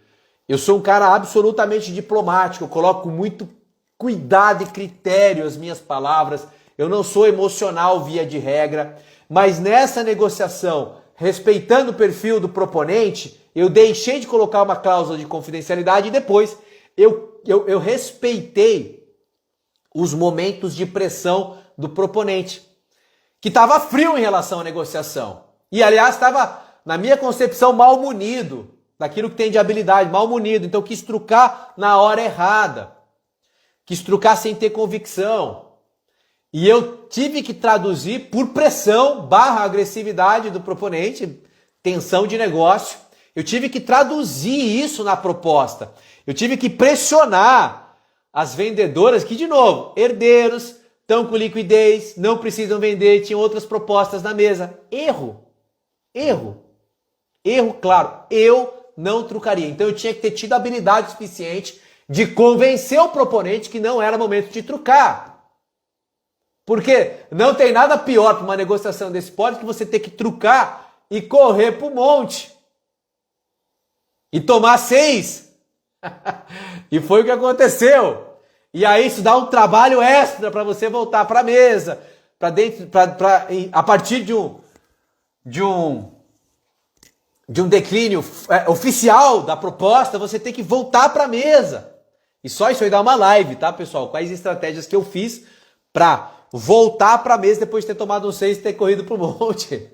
Eu sou um cara absolutamente diplomático, eu coloco muito cuidado e critério as minhas palavras, eu não sou emocional via de regra, mas nessa negociação, respeitando o perfil do proponente, eu deixei de colocar uma cláusula de confidencialidade e depois eu respeitei os momentos de pressão do proponente, que estava frio em relação à negociação. E, aliás, estava, na minha concepção, mal munido daquilo que tem de habilidade, mal munido. Então, quis trucar na hora errada. Quis trucar sem ter convicção. E eu tive que traduzir por pressão / agressividade do proponente, tensão de negócio. Eu tive que traduzir isso na proposta. Eu tive que pressionar as vendedoras que, de novo, herdeiros, estão com liquidez, não precisam vender, tinham outras propostas na mesa. Erro, claro, eu não trucaria. Então eu tinha que ter tido habilidade suficiente de convencer o proponente que não era momento de trucar. Porque não tem nada pior para uma negociação desse porte que você ter que trucar e correr para o monte. E tomar 6. E foi o que aconteceu. E aí isso dá um trabalho extra para você voltar para a mesa, a partir de um declínio oficial da proposta, você tem que voltar para a mesa. E só isso aí dá uma live, tá, pessoal? Quais estratégias que eu fiz para voltar para a mesa depois de ter tomado um 6 e ter corrido para o monte.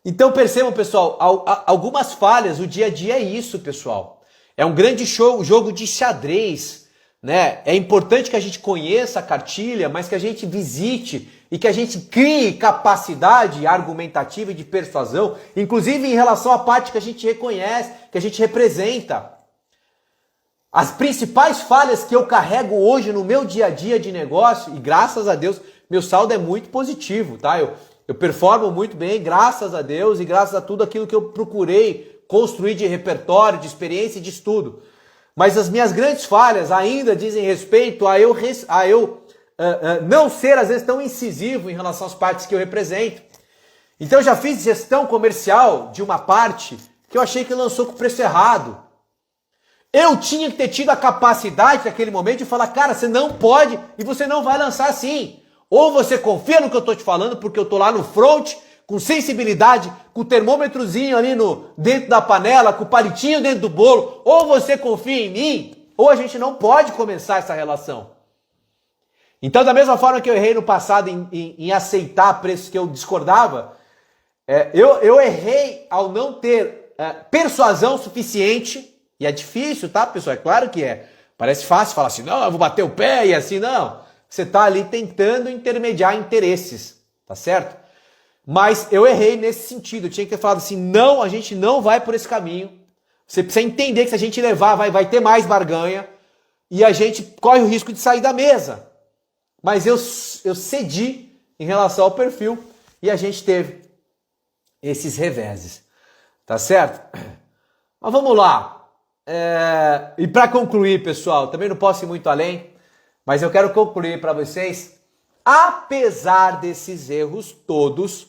Então percebam, pessoal, algumas falhas, o dia a dia é isso, pessoal. É um grande jogo de xadrez. Né? É importante que a gente conheça a cartilha, mas que a gente visite e que a gente crie capacidade argumentativa e de persuasão, inclusive em relação à parte que a gente reconhece, que a gente representa. As principais falhas que eu carrego hoje no meu dia a dia de negócio, e graças a Deus, meu saldo é muito positivo, tá? Eu performo muito bem, graças a Deus, e graças a tudo aquilo que eu procurei construir de repertório, de experiência e de estudo. Mas as minhas grandes falhas ainda dizem respeito a eu não ser, às vezes, tão incisivo em relação às partes que eu represento. Então eu já fiz gestão comercial de uma parte que eu achei que lançou com o preço errado. Eu tinha que ter tido a capacidade naquele momento de falar, cara, você não pode e você não vai lançar assim. Ou você confia no que eu estou te falando, porque eu estou lá no front, com sensibilidade, com o termômetrozinho ali dentro da panela, com o palitinho dentro do bolo, ou você confia em mim, ou a gente não pode começar essa relação. Então, da mesma forma que eu errei no passado em aceitar preços que eu discordava, eu errei ao não ter persuasão suficiente, e é difícil, tá, pessoal? É claro que é. Parece fácil falar assim, não, eu vou bater o pé e assim, não. Você está ali tentando intermediar interesses, tá certo? Mas eu errei nesse sentido, eu tinha que ter falado assim, não, a gente não vai por esse caminho. Você precisa entender que se a gente levar, vai ter mais barganha e a gente corre o risco de sair da mesa. Mas eu cedi em relação ao perfil e a gente teve esses reveses, tá certo? Mas vamos lá. E para concluir, pessoal, também não posso ir muito além, mas eu quero concluir para vocês, apesar desses erros todos,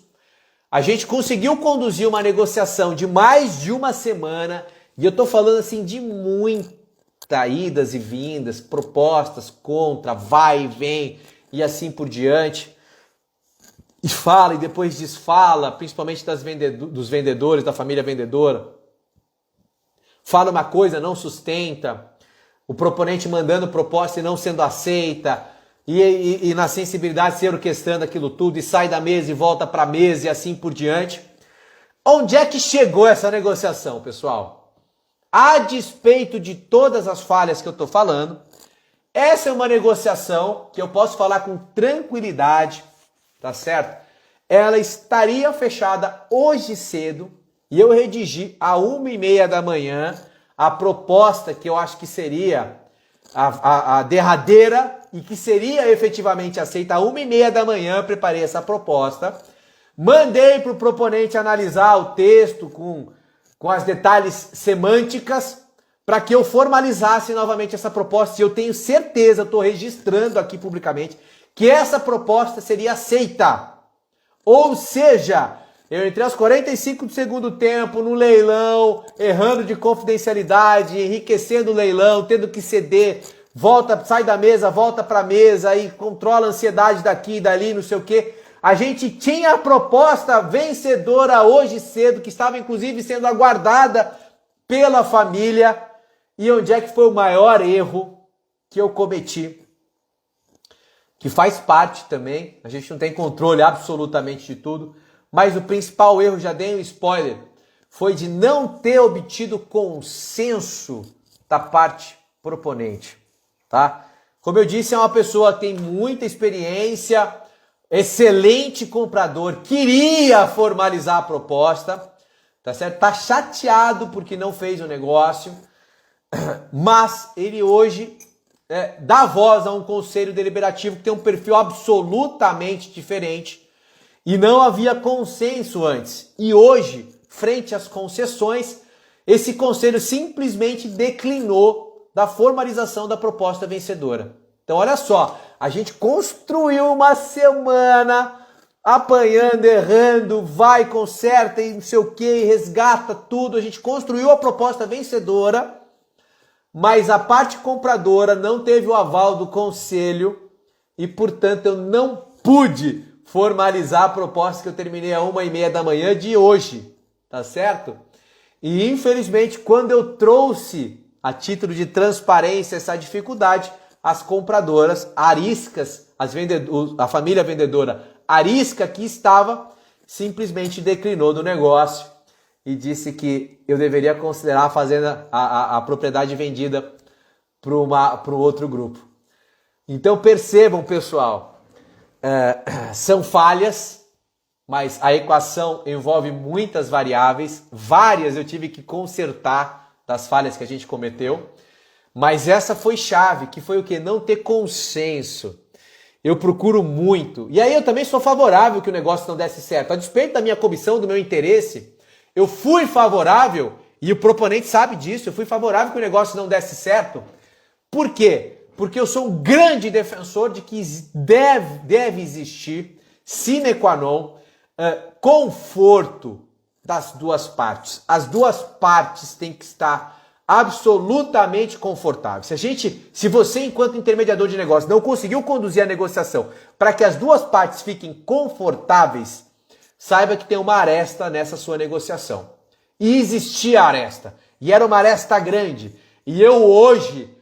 a gente conseguiu conduzir uma negociação de mais de uma semana, e eu tô falando assim de muitas idas e vindas, propostas, contra, vai e vem, e assim por diante. E fala, e depois desfala, principalmente dos vendedores, da família vendedora. Fala uma coisa, não sustenta, o proponente mandando proposta e não sendo aceita, e na sensibilidade se orquestrando aquilo tudo, e sai da mesa e volta para a mesa e assim por diante. Onde é que chegou essa negociação, pessoal? A despeito de todas as falhas que eu estou falando, essa é uma negociação que eu posso falar com tranquilidade, tá certo? Ela estaria fechada hoje cedo, e eu redigi à 1h30 da manhã a proposta que eu acho que seria a derradeira e que seria efetivamente aceita à 1h30 da manhã. Preparei essa proposta, mandei para o proponente analisar o texto com as detalhes semânticas para que eu formalizasse novamente essa proposta. E eu tenho certeza, estou registrando aqui publicamente, que essa proposta seria aceita. Ou seja, eu entrei aos 45 do segundo tempo no leilão, errando de confidencialidade, enriquecendo o leilão, tendo que ceder, sai da mesa, volta para a mesa e controla a ansiedade daqui e dali, não sei o quê. A gente tinha a proposta vencedora hoje cedo, que estava inclusive sendo aguardada pela família. E onde é que foi o maior erro que eu cometi? Que faz parte também, a gente não tem controle absolutamente de tudo, mas o principal erro, já dei um spoiler, foi de não ter obtido consenso da parte proponente, tá? Como eu disse, é uma pessoa que tem muita experiência, excelente comprador, queria formalizar a proposta, tá certo? Tá chateado porque não fez o negócio, mas ele hoje dá voz a um conselho deliberativo que tem um perfil absolutamente diferente e não havia consenso antes. E hoje, frente às concessões, esse conselho simplesmente declinou da formalização da proposta vencedora. Então olha só, a gente construiu uma semana apanhando, errando, vai, conserta e não sei o que, resgata tudo. A gente construiu a proposta vencedora, mas a parte compradora não teve o aval do conselho e, portanto, eu não pude formalizar a proposta que eu terminei às 1h30 da manhã de hoje, tá certo? E, infelizmente, quando eu trouxe a título de transparência essa dificuldade, as compradoras ariscas, a família vendedora arisca que estava, simplesmente declinou do negócio e disse que eu deveria considerar a fazenda, a propriedade vendida para um outro grupo. Então percebam, pessoal, são falhas, mas a equação envolve muitas variáveis, várias eu tive que consertar das falhas que a gente cometeu, mas essa foi chave, que foi o quê? Não ter consenso. Eu procuro muito, e aí eu também sou favorável que o negócio não desse certo, a despeito da minha comissão, do meu interesse. Eu fui favorável, e o proponente sabe disso, eu fui favorável que o negócio não desse certo. Por quê? porque eu sou um grande defensor de que deve existir, sine qua non, conforto das duas partes. As duas partes têm que estar absolutamente confortáveis. Se você, enquanto intermediador de negócio, não conseguiu conduzir a negociação para que as duas partes fiquem confortáveis, saiba que tem uma aresta nessa sua negociação. E existia aresta. E era uma aresta grande. E eu hoje,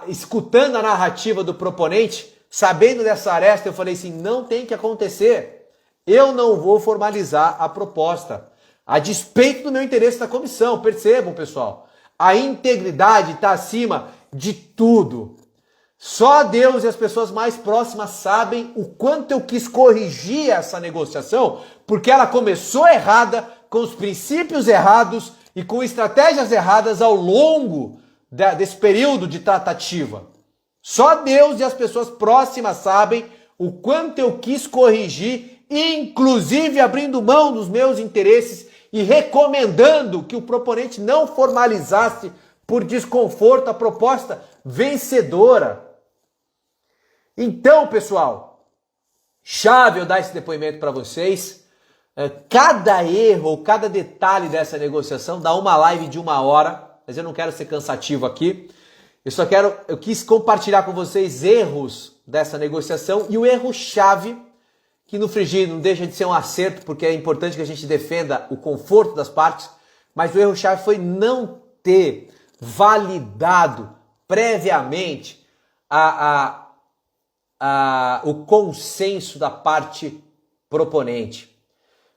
escutando a narrativa do proponente, sabendo dessa aresta, eu falei assim, não tem que acontecer. Eu não vou formalizar a proposta. A despeito do meu interesse na comissão. Percebam, pessoal. A integridade está acima de tudo. Só Deus e as pessoas mais próximas sabem o quanto eu quis corrigir essa negociação, porque ela começou errada, com os princípios errados e com estratégias erradas ao longo desse período de tratativa. Só Deus e as pessoas próximas sabem o quanto eu quis corrigir, inclusive abrindo mão dos meus interesses e recomendando que o proponente não formalizasse por desconforto a proposta vencedora. Então, pessoal, chave eu dar esse depoimento para vocês. Cada erro ou cada detalhe dessa negociação dá uma live de 1 hora, mas eu não quero ser cansativo aqui. Eu quis compartilhar com vocês erros dessa negociação e o erro-chave, que no frigir não deixa de ser um acerto, porque é importante que a gente defenda o conforto das partes, mas o erro-chave foi não ter validado previamente o consenso da parte proponente.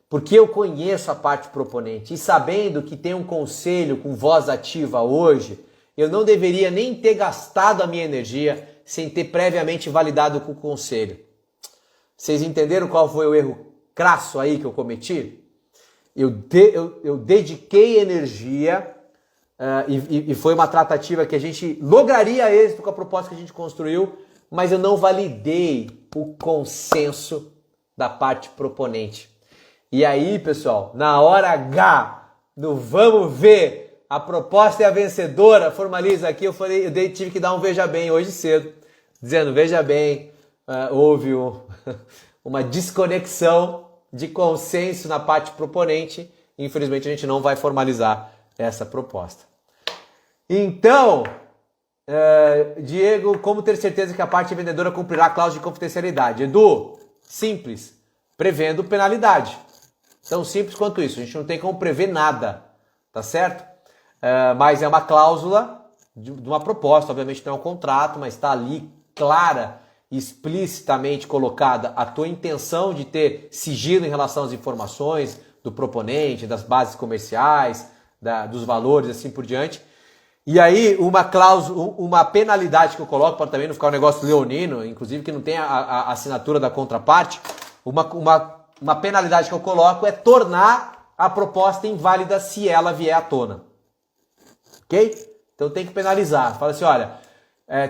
Porque eu conheço a parte proponente e sabendo que tem um conselho com voz ativa hoje, eu não deveria nem ter gastado a minha energia sem ter previamente validado com o conselho. Vocês entenderam qual foi o erro crasso aí que eu cometi? Eu dediquei energia e foi uma tratativa que a gente lograria êxito com a proposta que a gente construiu, mas eu não validei o consenso da parte proponente. E aí, pessoal, na hora H, no vamos ver, a proposta é a vencedora, formaliza aqui, eu tive que dar um veja bem hoje cedo, dizendo, veja bem, houve uma desconexão de consenso na parte proponente, e infelizmente a gente não vai formalizar essa proposta. Então, Diego, como ter certeza que a parte vendedora cumprirá a cláusula de confidencialidade? Edu, simples, prevendo penalidade. Tão simples quanto isso, a gente não tem como prever nada, tá certo? Mas é uma cláusula de uma proposta, obviamente não é um contrato, mas está ali clara, explicitamente colocada a tua intenção de ter sigilo em relação às informações do proponente, das bases comerciais, dos valores, assim por diante. E aí uma cláusula, uma penalidade que eu coloco, para também não ficar um negócio leonino, inclusive que não tem a assinatura da contraparte, uma penalidade que eu coloco é tornar a proposta inválida se ela vier à tona. Ok? Então tem que penalizar. Fala assim, olha,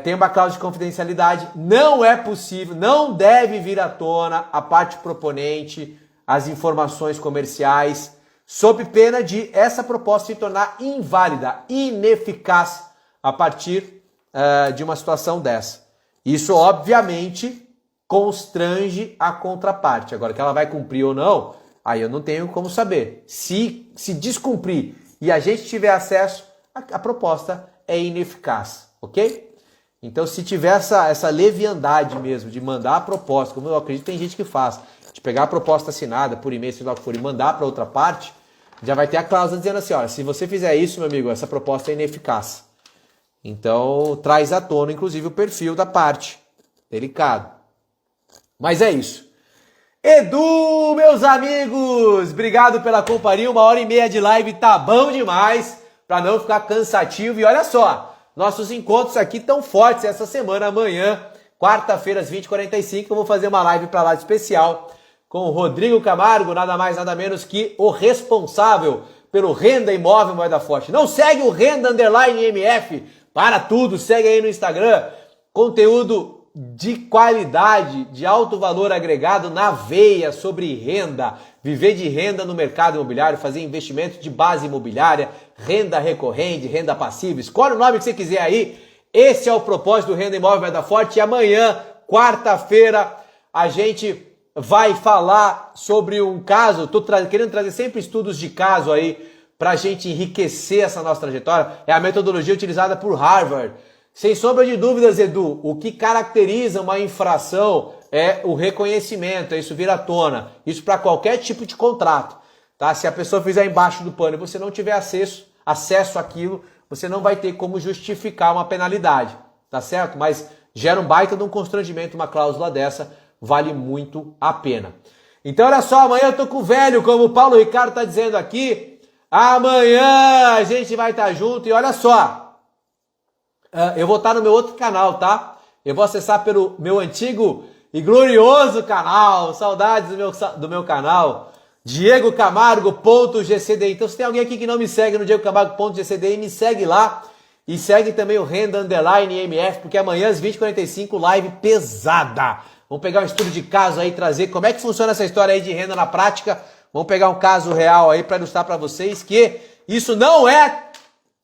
tem uma cláusula de confidencialidade, não é possível, não deve vir à tona a parte proponente, as informações comerciais, sob pena de essa proposta se tornar inválida, ineficaz a partir de uma situação dessa. Isso, obviamente, constrange a contraparte. Agora, que ela vai cumprir ou não, aí eu não tenho como saber. Se descumprir e a gente tiver acesso, a proposta é ineficaz, ok? Então, se tiver essa leviandade mesmo de mandar a proposta, como eu acredito que tem gente que faz, de pegar a proposta assinada por e-mail, seja lá o que for, e mandar para outra parte, já vai ter a cláusula dizendo assim, olha, se você fizer isso, meu amigo, essa proposta é ineficaz. Então, traz à tona, inclusive, o perfil da parte. Delicado. Mas é isso. Edu, meus amigos, obrigado pela companhia, 1h30 de live, tá bom demais, para não ficar cansativo. E olha só, nossos encontros aqui tão fortes essa semana, amanhã, quarta-feira, às 20h45, eu vou fazer uma live para lá de especial com o Rodrigo Camargo, nada mais, nada menos que o responsável pelo Renda Imóvel Moeda Forte. Não segue o Renda_MF, para tudo, segue aí no Instagram, conteúdo de qualidade, de alto valor agregado na veia sobre renda, viver de renda no mercado imobiliário, fazer investimento de base imobiliária, renda recorrente, renda passiva, escolhe o nome que você quiser aí, Esse é o propósito do Renda Imóvel Vai Dar Forte. E amanhã, quarta-feira, a gente vai falar sobre um caso. Estou querendo trazer sempre estudos de caso aí para a gente enriquecer essa nossa trajetória. É a metodologia utilizada por Harvard. Sem sombra de dúvidas, Edu, o que caracteriza uma infração é o reconhecimento, isso vir à tona. Isso para qualquer tipo de contrato. Tá? Se a pessoa fizer embaixo do pano e você não tiver acesso àquilo, você não vai ter como justificar uma penalidade, tá certo? Mas gera um baita de um constrangimento, uma cláusula dessa, vale muito a pena. Então olha só, amanhã eu tô com o velho, como o Paulo Ricardo tá dizendo aqui, amanhã a gente vai estar junto e olha só, eu vou estar no meu outro canal, tá? Eu vou acessar pelo meu antigo e glorioso canal, saudades do meu canal, DiegoCamargo.gcdi. Então se tem alguém aqui que não me segue no DiegoCamargo.gcdi, me segue lá e segue também o Renda_MF, porque amanhã às 20h45 live pesada. Vamos pegar um estudo de caso aí, trazer como é que funciona essa história aí de renda na prática. Vamos pegar um caso real aí para ilustrar para vocês que isso não é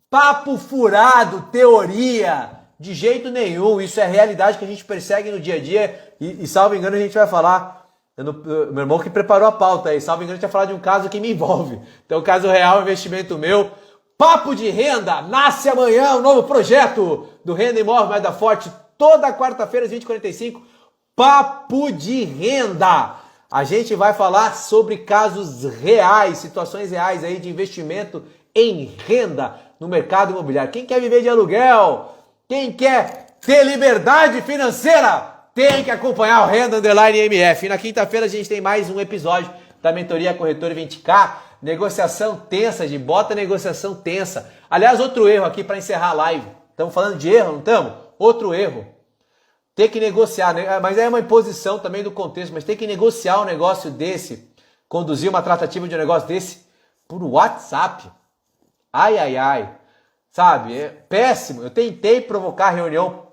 papo furado, teoria, de jeito nenhum. Isso é realidade que a gente persegue no dia a dia e salvo engano, a gente vai falar. Meu irmão que preparou a pauta aí, salvo engano, a gente vai falar de um caso que me envolve. Então, caso real, investimento meu. Papo de Renda, nasce amanhã um novo projeto do Renda Imóvel Vai Dar Forte, toda quarta-feira às 20h45. Papo de Renda. A gente vai falar sobre casos reais, situações reais aí de investimento em renda no mercado imobiliário. Quem quer viver de aluguel? Quem quer ter liberdade financeira? Tem que acompanhar o Renda_MF. E na quinta-feira a gente tem mais um episódio da mentoria Corretora 20K. Negociação tensa, de bota negociação tensa. Aliás, outro erro aqui para encerrar a live. Estamos falando de erro, não estamos? Outro erro. Ter que negociar, mas é uma imposição também do contexto, mas ter que negociar um negócio desse, conduzir uma tratativa de um negócio desse por WhatsApp. Ai, ai, ai. Sabe, é péssimo. Eu tentei provocar reunião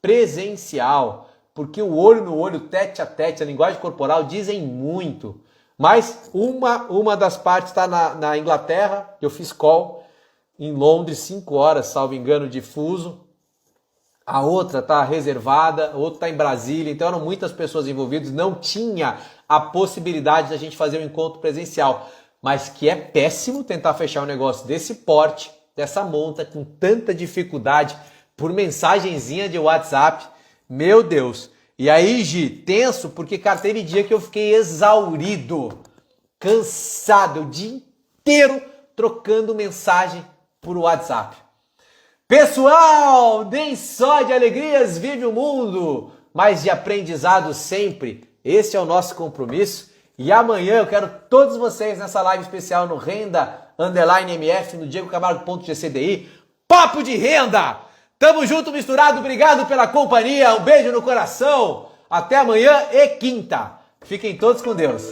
presencial, porque o olho no olho, tete a tete, a linguagem corporal dizem muito. Mas uma das partes está na Inglaterra, eu fiz call, em Londres, 5 horas, salvo engano, de fuso. A outra está reservada, a outra está em Brasília, então eram muitas pessoas envolvidas, não tinha a possibilidade de a gente fazer um encontro presencial. Mas que é péssimo tentar fechar um negócio desse porte, dessa monta, com tanta dificuldade, por mensagenzinha de WhatsApp. Meu Deus. E aí, Gi, tenso, porque, cara, teve dia que eu fiquei exaurido, cansado, o dia inteiro trocando mensagem por WhatsApp. Pessoal, nem só de alegrias vive o mundo, mas de aprendizado sempre. Esse é o nosso compromisso. E amanhã eu quero todos vocês nessa live especial no Renda_MF, no DiegoCamargo.gcdi. Papo de Renda! Tamo junto, misturado. Obrigado pela companhia. Um beijo no coração. Até amanhã e quinta. Fiquem todos com Deus.